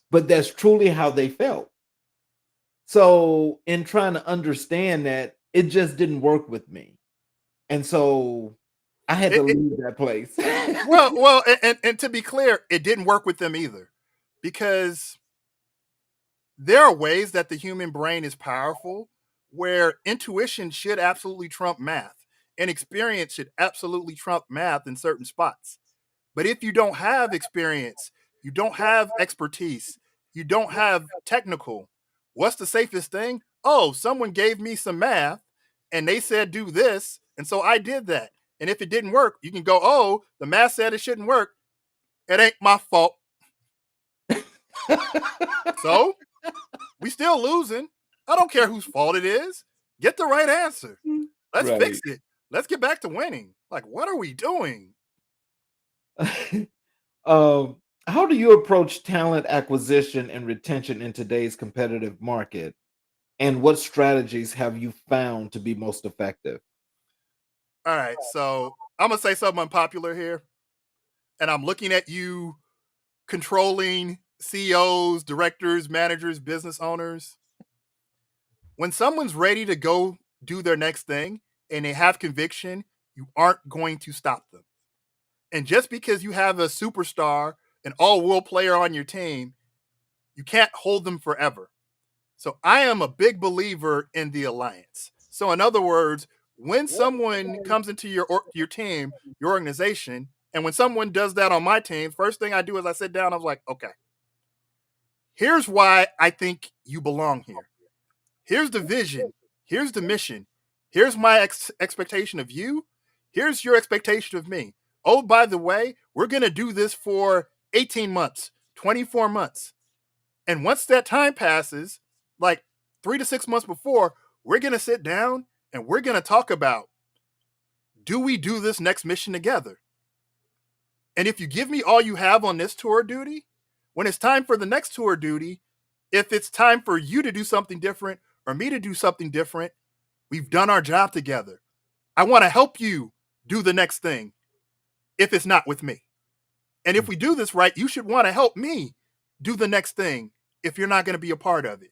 but that's truly how they felt. So in trying to understand that, it just didn't work with me. And so I had to It, leave that place. and to be clear, it didn't work with them either, because there are ways that the human brain is powerful where intuition should absolutely trump math, and experience should absolutely trump math in certain spots. But if you don't have experience, you don't have expertise, you don't have technical, what's the safest thing? Oh, someone gave me some math and they said do this. And so I did that. And if it didn't work, you can go, oh, the math said it shouldn't work. It ain't my fault. So we still losing. I don't care whose fault it is. Get the right answer. Let's fix Right. it. Let's get back to winning. Like, what are we doing? Um, how do you approach talent acquisition and retention in today's competitive market? And what strategies have you found to be most effective? All right. So I'm going to say something unpopular here. And I'm looking at you, controlling CEOs, directors, managers, business owners. When someone's ready to go do their next thing and they have conviction, you aren't going to stop them. And just because you have a superstar, an all world player on your team, you can't hold them forever. So I am a big believer in the alliance. So in other words, when someone comes into your team, your organization, and when someone does that on my team, first thing I do is I sit down. I was like, okay, here's why I think you belong here. Here's the vision. Here's the mission. Here's my expectation of you. Here's your expectation of me. Oh, by the way, we're going to do this for 18 months, 24 months. And once that time passes, like 3 to 6 months before, we're going to sit down and we're going to talk about, do we do this next mission together? And if you give me all you have on this tour duty, when it's time for the next tour duty, if it's time for you to do something different or me to do something different, we've done our job together. I want to help you do the next thing if it's not with me. And if we do this right, you should want to help me do the next thing if you're not going to be a part of it.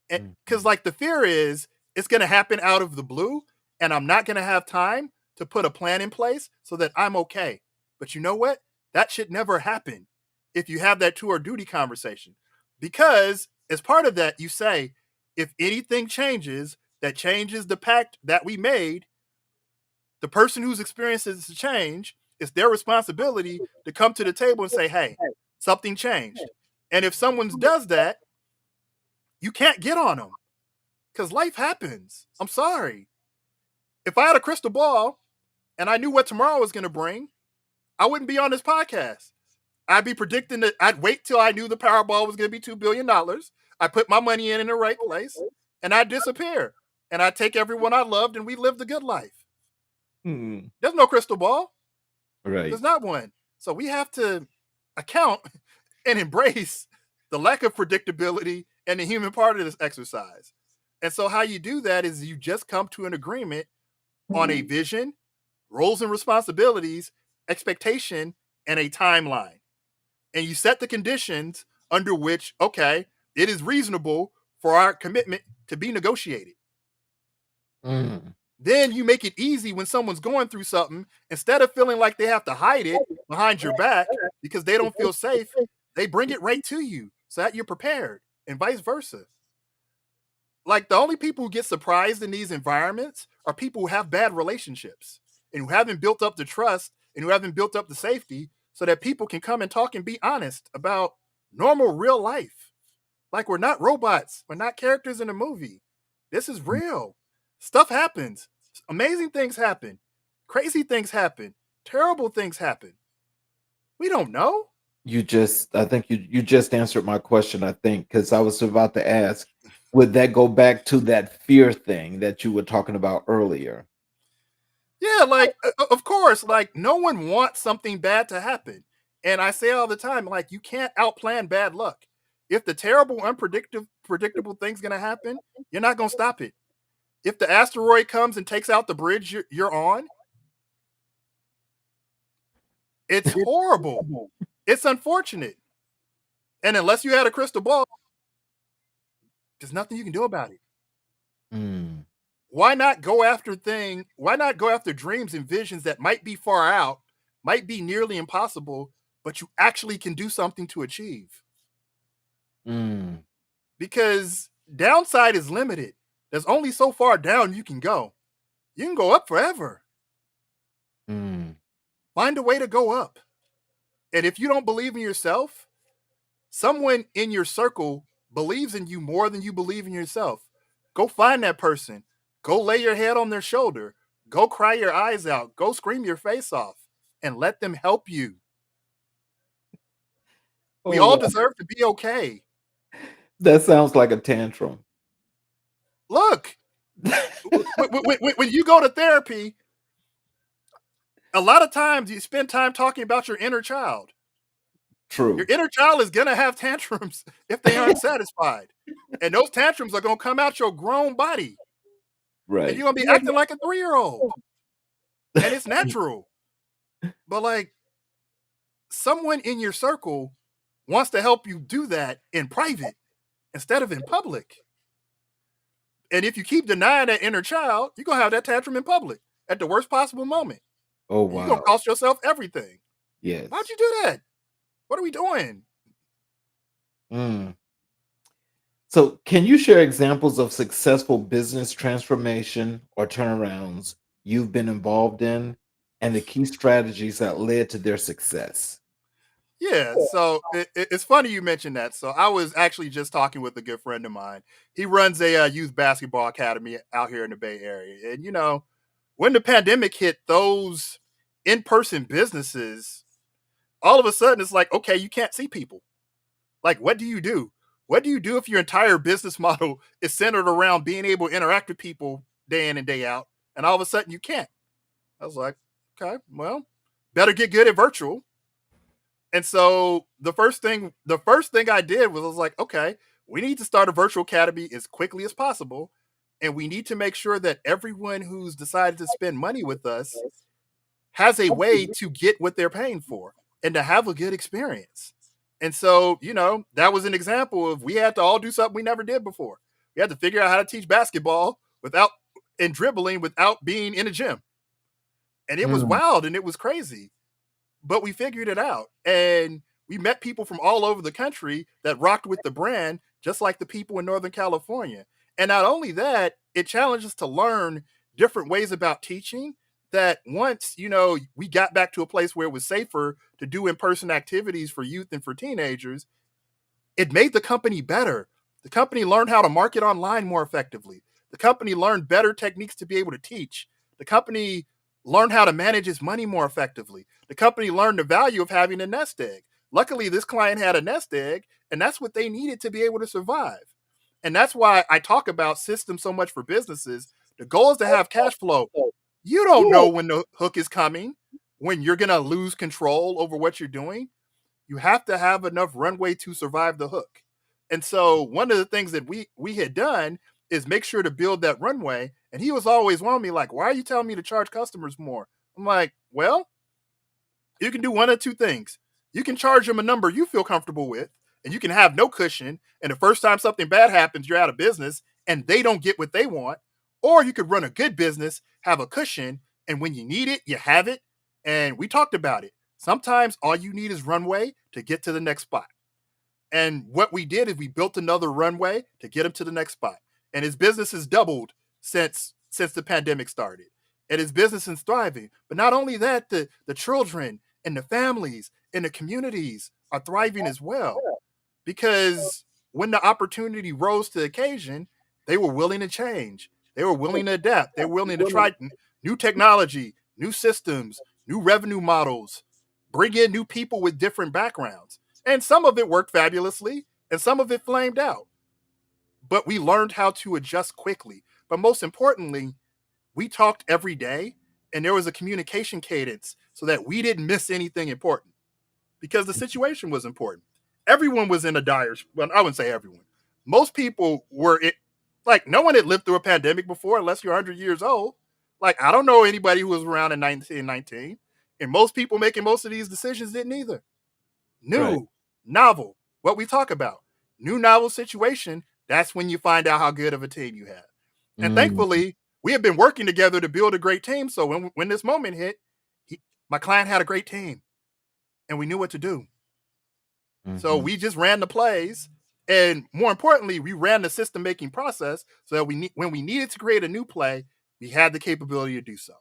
And because, Mhm. like, the fear is it's going to happen out of the blue and I'm not going to have time to put a plan in place so that I'm okay. But you know what? That should never happen if you have that tour duty conversation. Because as part of that, you say, if anything changes that changes the pact that we made, the person who's experiences the change, it's their responsibility to come to the table and say, hey, something changed. And if someone does that, you can't get on them because life happens. I'm sorry. If I had a crystal ball and I knew what tomorrow was going to bring, I wouldn't be on this podcast. I'd be predicting that I'd wait till I knew the Powerball was going to be $2 billion. I put my money in the right place and I'd disappear. And I'd take everyone I loved and we lived a good life. Hmm. There's no crystal ball. Right. There's not one. So we have to account and embrace the lack of predictability and the human part of this exercise. And so how you do that is you just come to an agreement on a vision, roles and responsibilities, expectation, and a timeline. And you set the conditions under which, okay, it is reasonable for our commitment to be negotiated. Mm. Then you make it easy when someone's going through something. Instead of feeling like they have to hide it behind your back because they don't feel safe, they bring it right to you so that you're prepared, and vice versa. Like, the only people who get surprised in these environments are people who have bad relationships and who haven't built up the trust and who haven't built up the safety so that people can come and talk and be honest about normal real life. Like, we're not robots, we're not characters in a movie. This is real. Stuff happens. Amazing things happen. Crazy things happen. Terrible things happen. We don't know. I think you just answered my question, I think, because I was about to ask, would that go back to that fear thing that you were talking about earlier? Yeah, like, of course, like, no one wants something bad to happen. And I say all the time, like, you can't outplan bad luck. If the terrible, unpredictable, predictable thing's gonna happen, you're not gonna stop it. If the asteroid comes and takes out the bridge you're on, it's horrible. It's unfortunate. And unless you had a crystal ball, there's nothing you can do about it. Mm, Why not go after dreams and visions that might be far out, might be nearly impossible, but you actually can do something to achieve? mm, Because downside is limited. There's only so far down you can go. You can go up forever. mm. Find a way to go up. And if you don't believe in yourself, someone in your circle believes in you more than you believe in yourself. Go find that person. Go lay your head on their shoulder. Go cry your eyes out. Go scream your face off and let them help you. We Oh, all wow. deserve to be okay. That sounds like a tantrum. Look, when you go to therapy, a lot of times you spend time talking about your inner child. Your True. inner child is going to have tantrums if they aren't satisfied. And those tantrums are going to come out your grown body. And Right. you're going to be acting like a 3-year-old. And it's natural. But like, someone in your circle wants to help you do that in private instead of in public. And if you keep denying that inner child, you're going to have that tantrum in public at the worst possible moment. Oh, And you're going to wow. cost yourself everything. Why'd Yes. you do that? What are we doing? Mm. So, can you share examples of successful business transformation or turnarounds you've been involved in and the key strategies that led to their success? Yeah, so it's funny you mentioned that. So I was actually just talking with a good friend of mine. He runs a youth basketball academy out here in the Bay Area. And, when the pandemic hit, those in person businesses, all of a sudden it's like, okay, you can't see people. Like, what do you do? What do you do if your entire business model is centered around being able to interact with people day in and day out? And all of a sudden you can't. I was like, okay, well, better get good at virtual. And so the first thing I did was I was like, okay, we need to start a virtual academy as quickly as possible. And we need to make sure that everyone who's decided to spend money with us has a way to get what they're paying for and to have a good experience. And so, that was an example of we had to all do something we never did before. We had to figure out how to teach basketball without and dribbling without being in a gym. And it was Mm, wild and it was crazy, but we figured it out. And we met people from all over the country that rocked with the brand, just like the people in Northern California. And not only that, it challenged us to learn different ways about teaching. That once, we got back to a place where it was safer to do in person activities for youth and for teenagers, it made the company better. The company learned how to market online more effectively. The company learned better techniques to be able to teach. The company learned how to manage its money more effectively. The company learned the value of having a nest egg. Luckily, this client had a nest egg, and that's what they needed to be able to survive. And that's why I talk about systems so much for businesses. The goal is to have cash flow. You don't know when the hook is coming, when you're going to lose control over what you're doing. You have to have enough runway to survive the hook. And so one of the things that we had done is make sure to build that runway. And he was always on me like, why are you telling me to charge customers more? I'm like, well, you can do one of two things. You can charge them a number you feel comfortable with, and you can have no cushion. And the first time something bad happens, you're out of business and they don't get what they want. Or you could run a good business, have a cushion, and when you need it, you have it. And we talked about it. Sometimes all you need is runway to get to the next spot. And what we did is we built another runway to get him to the next spot. And his business has doubled since the pandemic started. And his business is thriving. But not only that, the children and the families and the communities are thriving as well. Because when the opportunity rose to the occasion, they were willing to change. They were willing to adapt. They were willing to try new technology, new systems, new revenue models, bring in new people with different backgrounds. And some of it worked fabulously, and some of it flamed out. But we learned how to adjust quickly. But most importantly, we talked every day, and there was a communication cadence so that we didn't miss anything important because the situation was important. Everyone was in a dire, well, I wouldn't say everyone. Most people were it, like no one had lived through a pandemic before unless you're 100 years old. Like I don't know anybody who was around in 1919, and most people making most of these decisions didn't either. Right. New, novel, what we talk about. New novel situation, that's when you find out how good of a team you have. And Mm, thankfully, we have been working together to build a great team. So when this moment hit, my client had a great team and we knew what to do. So mhm, we just ran the plays. And more importantly, we ran the system making process so that when we needed to create a new play, we had the capability to do so.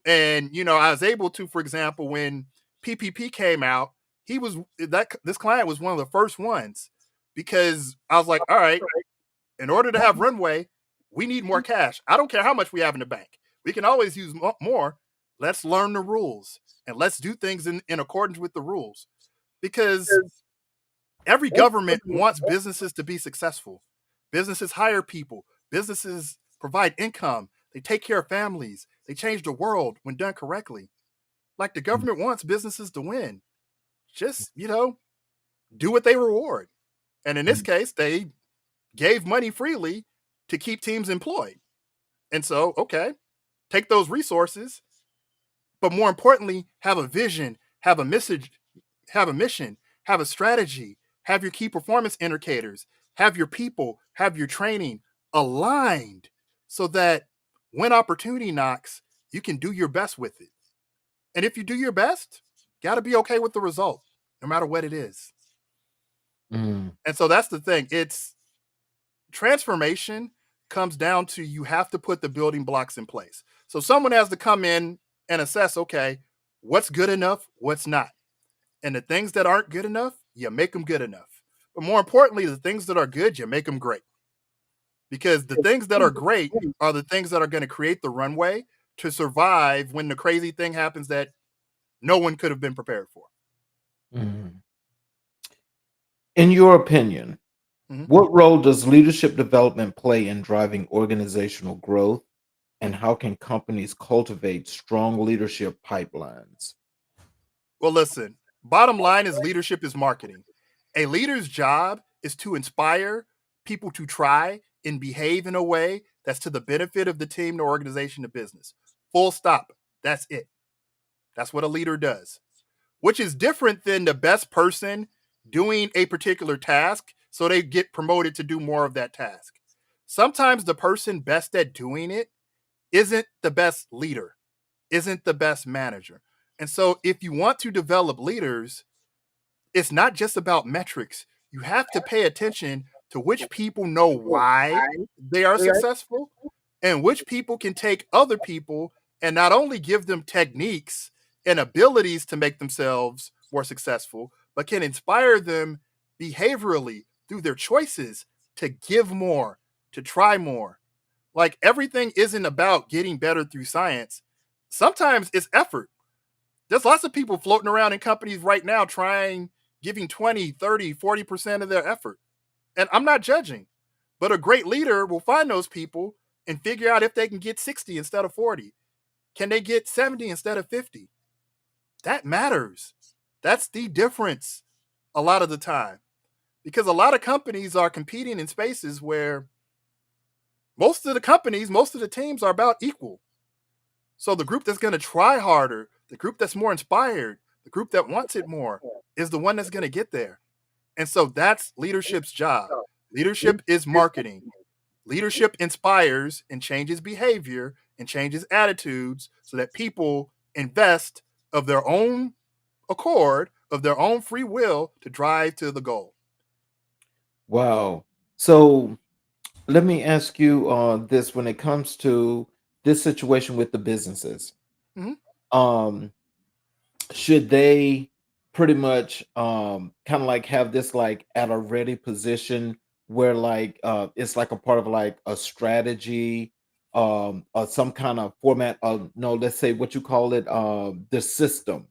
And you know, I was able to, for example, when PPP came out, he was that this client was one of the first ones because I was like, all right, in order to have runway, we need more cash. I don't care how much we have in the bank. We can always use more. Let's learn the rules and let's do things in accordance with the rules because every government wants businesses to be successful. Businesses hire people, businesses provide income, they take care of families, they change the world when done correctly. Like the mm, government wants businesses to win. Just, you know, do what they reward. And in this mm, case, they gave money freely to keep teams employed. And so, okay, take those resources, but more importantly, have a vision, have a message, have a mission, have a strategy, have your key performance indicators, have your people, have your training aligned so that when opportunity knocks, you can do your best with it. And if you do your best, got to be okay with the result, no matter what it is. mm, And so that's the thing. It's transformation comes down to you have to put the building blocks in place. So someone has to come in and assess, okay, what's good enough, what's not. And the things that aren't good enough, you make them good enough. But more importantly, the things that are good, you make them great. Because the things that are great are the things that are going to create the runway to survive when the crazy thing happens that no one could have been prepared for. mhm. In your opinion, Mhm. what role does leadership development play in driving organizational growth, and how can companies cultivate strong leadership pipelines? Well, listen, bottom line is leadership is marketing. A leader's job is to inspire people to try and behave in a way that's to the benefit of the team, the organization, the business. Full stop. That's it. That's what a leader does, which is different than the best person doing a particular task so they get promoted to do more of that task. Sometimes the person best at doing it isn't the best leader, isn't the best manager. And so if you want to develop leaders, it's not just about metrics. You have to pay attention to which people know why they are successful and which people can take other people and not only give them techniques and abilities to make themselves more successful, but can inspire them behaviorally through their choices to give more, to try more. Like everything isn't about getting better through science. Sometimes it's effort. There's lots of people floating around in companies right now trying giving 20, 30, 40% of their effort. And I'm not judging, but a great leader will find those people and figure out if they can get 60 instead of 40. Can they get 70 instead of 50? That matters. That's the difference a lot of the time. Because a lot of companies are competing in spaces where Most of the companies, most of the teams are about equal. So the group that's going to try harder, the group that's more inspired, the group that wants it more is the one that's going to get there. And so that's leadership's job. Leadership is marketing. Leadership inspires and changes behavior and changes attitudes so that people invest of their own accord, of their own free will to drive to the goal. Wow. So let me ask you this: when it comes to this situation with the businesses, Mhm. um, should they pretty much kind of like have this like at a ready position where like it's like a part of like a strategy, or some kind of format of, no, let's say what you call it, their system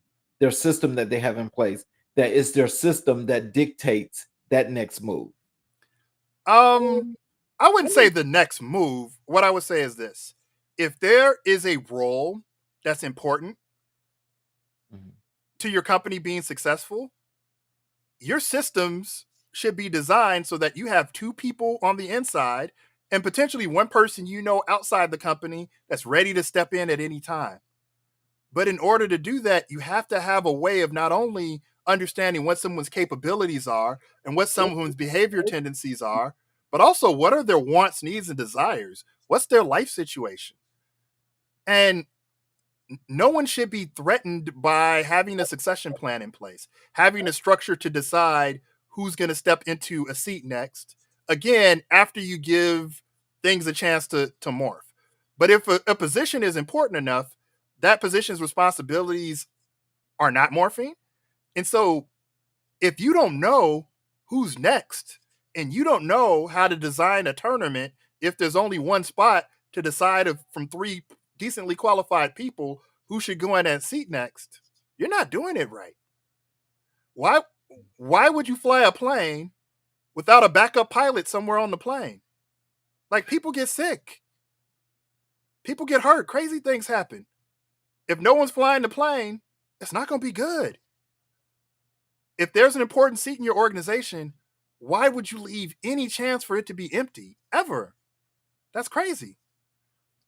that they have in place, that is their system that dictates that next move. Um, I wouldn't say the next move. What I would say is this: if there is a role that's important Mhm. to your company being successful, your systems should be designed so that you have two people on the inside and potentially one person outside the company that's ready to step in at any time. But in order to do that, you have to have a way of not only understanding what someone's capabilities are and what someone's behavior tendencies are, but also what are their wants, needs, and desires? What's their life situation? And no one should be threatened by having a succession plan in place, having a structure to decide who's going to step into a seat next. Again, after you give things a chance to morph. But if a position is important enough, that position's responsibilities are not morphing. And so if you don't know who's next and you don't know how to design a tournament, if there's only one spot to decide from three decently qualified people who should go in that seat next, you're not doing it right. Why why would you fly a plane without a backup pilot somewhere on the plane? Like, people get sick, people get hurt, crazy things happen. If no one's flying the plane, it's not going to be good. If there's an important seat in your organization, why would you leave any chance for it to be empty ever? That's crazy.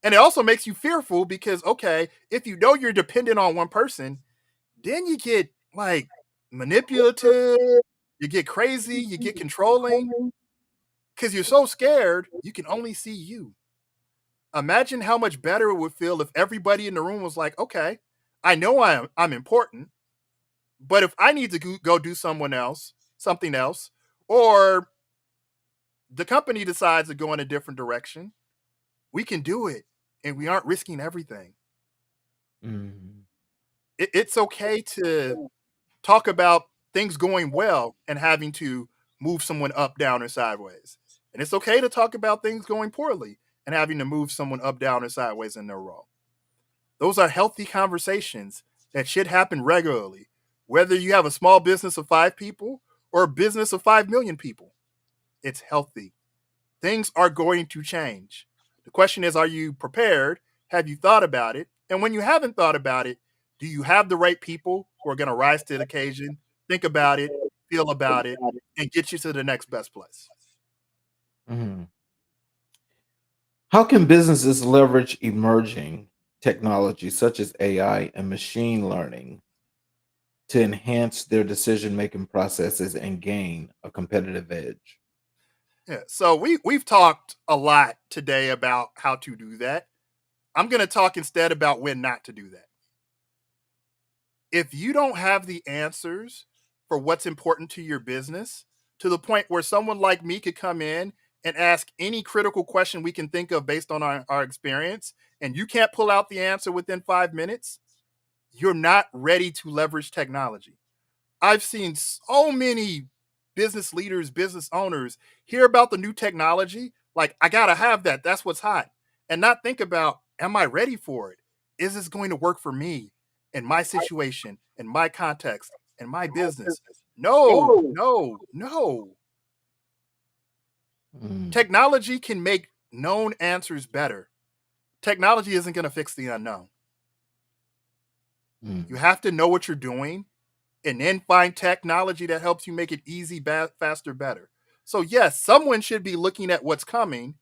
And it also makes you fearful because, okay, if you know you're dependent on one person, then you get like manipulative, you get crazy, you get controlling because you're so scared you can only see you. Imagine how much better it would feel if everybody in the room was like, okay, I know I'm important, but if I need to go do something else, or the company decides to go in a different direction, we can do it and we aren't risking everything. Mhm. It's okay to talk about things going well and having to move someone up, down, or sideways. And it's okay to talk about things going poorly and having to move someone up, down, or sideways in their role. Those are healthy conversations that should happen regularly, whether you have a small business of 5 people or a business of 5 million people. It's healthy. Things are going to change. The question is, are you prepared? Have you thought about it? And when you haven't thought about it, do you have the right people who are going to rise to the occasion, think about it, feel about it, and get you to the next best place? Mhm. How can businesses leverage emerging technology such as AI and machine learning to enhance their decision-making processes and gain a competitive edge? Yeah. So we've talked a lot today about how to do that. I'm going to talk instead about when not to do that. If you don't have the answers for what's important to your business, to the point where someone like me could come in and ask any critical question we can think of based on our experience, and you can't pull out the answer within 5 minutes, you're not ready to leverage technology. I've seen so many business leaders, business owners hear about the new technology, like, I gotta have that. That's what's hot. And not think about, am I ready for it? Is this going to work for me in my situation, in my context, in my business? No, no, no. Mm, Technology can make known answers better. Technology isn't going to fix the unknown. You mm, have to know what you're doing and then find technology that helps you make it easy, faster, better. So, yes, someone should be looking at what's coming,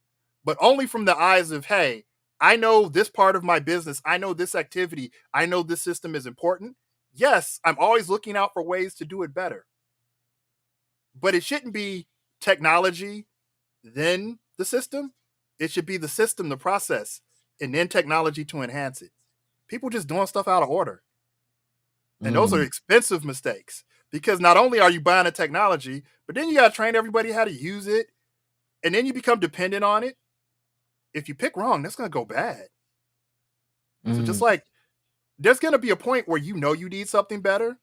but only from the eyes of, hey, I know this part of my business, I know this activity, I know this system is important. Yes, I'm always looking out for ways to do it better. But it shouldn't be technology, then the system. It should be the system, the process, and then technology to enhance it. People just doing stuff out of order. And those are Mm, expensive mistakes because not only are you buying a technology, but then you got to train everybody how to use it. And then you become dependent on it. If you pick wrong, that's going to go bad. So just mm, like there's going to be a point where you know you need something better.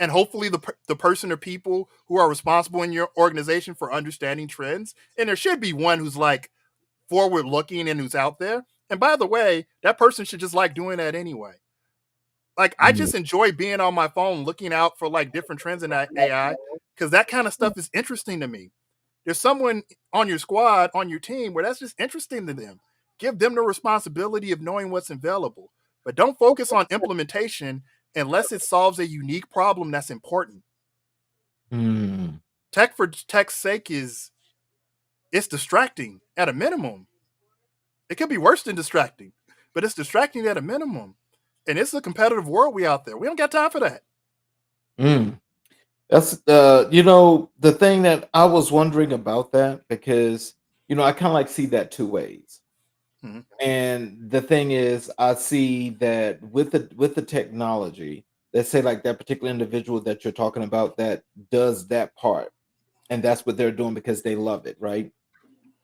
And hopefully the person or people who are responsible in your organization for understanding trends, and there should be one who's like forward looking and who's out there. And by the way, that person should just like doing that anyway. Like I mm, just enjoy being on my phone looking out for like different trends in that AI because that kind of stuff is interesting to me. There's someone on your squad, on your team, where that's just interesting to them. Give them the responsibility of knowing what's available, but don't focus on implementation unless it solves a unique problem that's important. mm, Tech for tech's sake is it's distracting at a minimum. It could be worse than distracting, but it's distracting at a minimum. And it's a competitive world we out there. We don't got time for that. mm. That's the thing that I was wondering about that because I kind of like see that two ways. Mhm. And the thing is, I see that with the technology, let's say like that particular individual that you're talking about that does that part, and that's what they're doing because they love it, right?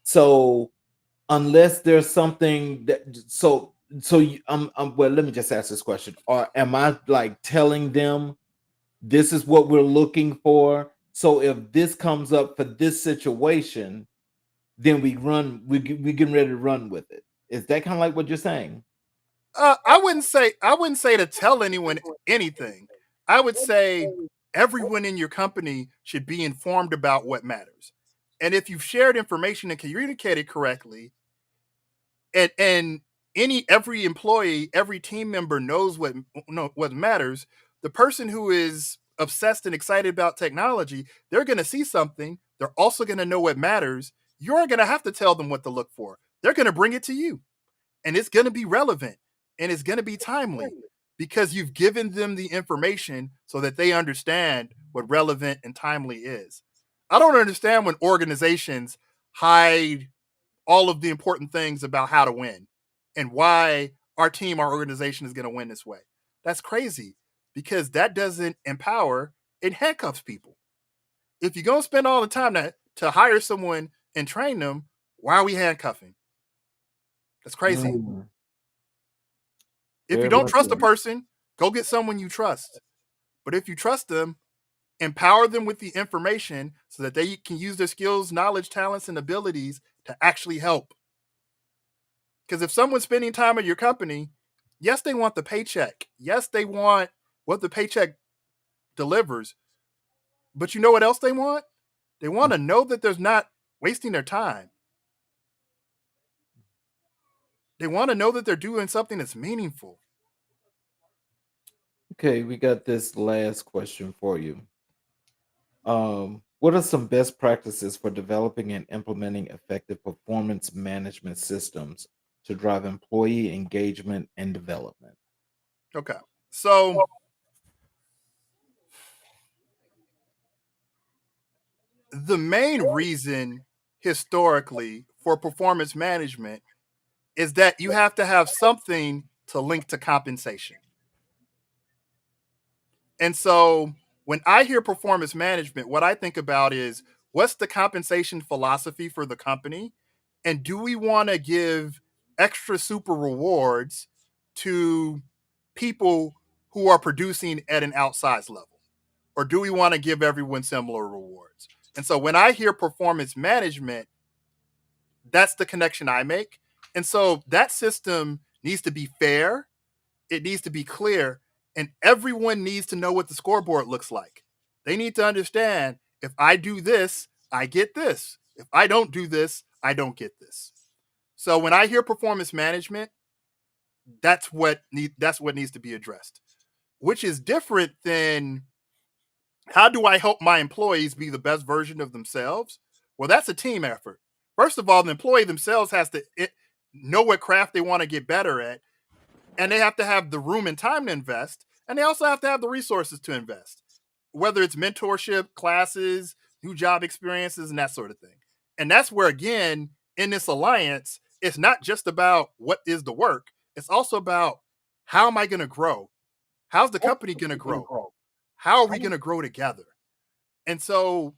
So unless there's something well, let me just ask this question: or am I like telling them this is what we're looking for? So if this comes up for this situation, then we getting ready to run with it. Is that kind of like what you're saying? I wouldn't say to tell anyone anything. I would say everyone in your company should be informed about what matters. And if you've shared information and communicated correctly, and every employee, every team member knows what matters, the person who is obsessed and excited about technology, they're going to see something. They're also going to know what matters. You're going to have to tell them what to look for. They're going to bring it to you, and it's going to be relevant and it's going to be timely because you've given them the information so that they understand what relevant and timely is. I don't understand when organizations hide all of the important things about how to win and why our organization is going to win this way. That's crazy because that doesn't empower, it handcuffs people. If you're going to spend all the time to hire someone and train them, why are we handcuffing? That's crazy. Mm, If you very don't much trust a so. person, go get someone you trust. But if you trust them, empower them with the information so that they can use their skills, knowledge, talents, and abilities to actually help. Because if someone's spending time at your company, yes, they want the paycheck. Yes, they want what the paycheck delivers. But you know what else they want? They want to know that there's not wasting their time. They want to know that they're doing something that's meaningful. Okay, we got this last question for you. What are some best practices for developing and implementing effective performance management systems to drive employee engagement and development? Okay. So the main reason historically for performance management is that you have to have something to link to compensation. And so when I hear performance management, what I think about is what's the compensation philosophy for the company? And do we want to give extra super rewards to people who are producing at an outsized level? Or do we want to give everyone similar rewards? And so when I hear performance management, that's the connection I make. And so that system needs to be fair, it needs to be clear, and everyone needs to know what the scoreboard looks like. They need to understand if I do this, I get this. If I don't do this, I don't get this. So when I hear performance management, that's what needs to be addressed, which is different than how do I help my employees be the best version of themselves? Well, that's a team effort. First of all, the employee themselves has to know what craft they want to get better at, and they have to have the room and time to invest, and they also have to have the resources to invest, whether it's mentorship, classes, new job experiences, and that sort of thing. And that's where, again, in this alliance, it's not just about what is the work, it's also about how am I going to grow? How's the company going to grow? How are we going to grow together? And so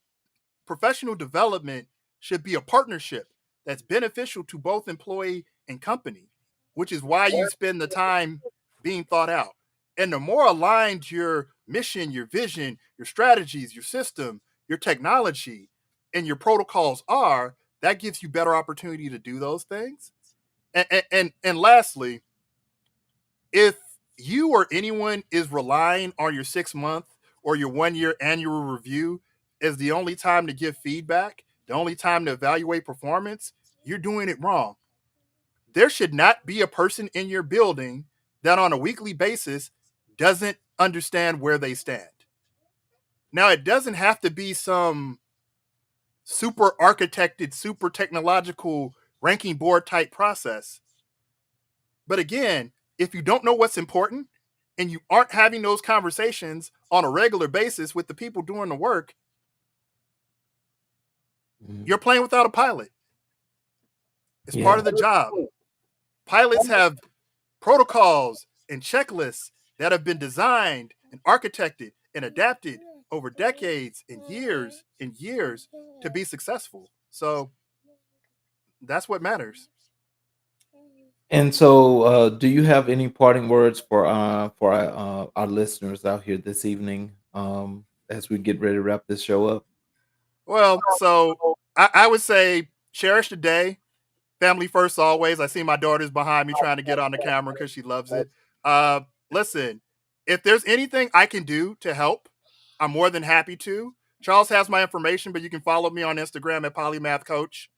professional development should be a partnership that's beneficial to both employee and company, which is why you spend the time being thought out. And the more aligned your mission, your vision, your strategies, your system, your technology, and your protocols are, that gives you better opportunity to do those things. And lastly, if you or anyone is relying on your 6 month or your 1 year annual review as the only time to give feedback, the only time to evaluate performance, you're doing it wrong. There should not be a person in your building that on a weekly basis doesn't understand where they stand. Now, it doesn't have to be some super architected, super technological ranking board type process. But again, if you don't know what's important and you aren't having those conversations on a regular basis with the people doing the work, you're playing without a pilot. It's part Yeah. of the job. Pilots have protocols and checklists that have been designed and architected and adapted over decades and years to be successful. So that's what matters. And so, do you have any parting words for our listeners out here this evening, as we get ready to wrap this show up? Well, so I would say cherish the day. Family first always. I see my daughter's behind me trying to get on the camera because she loves it. Uh, Listen, if there's anything I can do to help, I'm more than happy to. Charles has my information, but you can follow me on Instagram at Polymath Coach.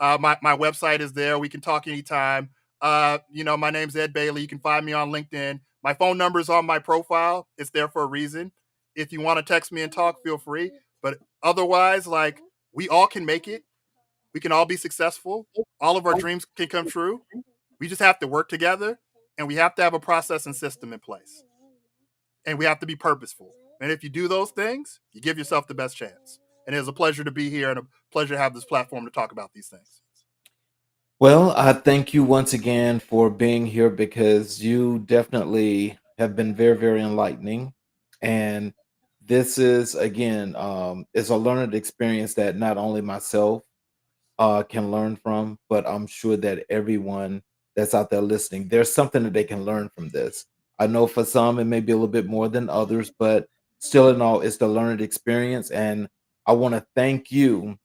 My website is there. We can talk anytime. My name's Ed Bailey. You can find me on LinkedIn. My phone number is on my profile. It's there for a reason. If you want to text me and talk, feel free. But otherwise, like, we all can make it. We can all be successful. All of our dreams can come true. We just have to work together, and we have to have a process and system in place. And we have to be purposeful. And if you do those things, you give yourself the best chance. And it was a pleasure to be here and a pleasure to have this platform to talk about these things. Well, I thank you once again for being here because you definitely have been very, very enlightening. And this is again, is a learned experience that not only myself can learn from, but I'm sure that everyone that's out there listening, there's something that they can learn from this. I know for some it may be a little bit more than others, but still in all, it's the learned experience. And I want to thank you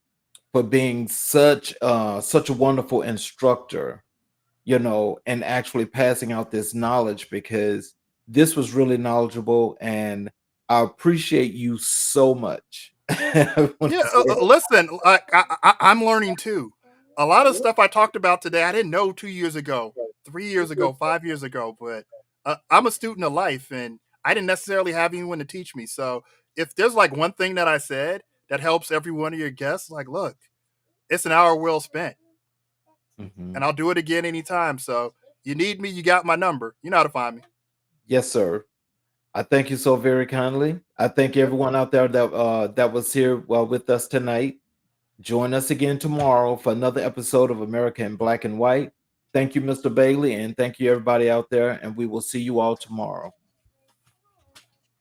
for being such a wonderful instructor, and actually passing out this knowledge because this was really knowledgeable and I appreciate you so much. I want Yeah, to say listen, I'm learning too. A lot of stuff I talked about today, I didn't know 2 years ago, 3 years ago, 5 years ago, but I'm a student of life and I didn't necessarily have anyone to teach me. So if there's like one thing that I said that helps every one of your guests, like, look, it's an hour well spent and Mhm. I'll do it again anytime. So you need me, you got my number. You know how to find me. Yes, sir. I thank you so very kindly. I thank Yep. everyone out there that was here with us tonight. Join us again tomorrow for another episode of America in Black and White. Thank you, Mr. Bailey, and thank you everybody out there. And we will see you all tomorrow.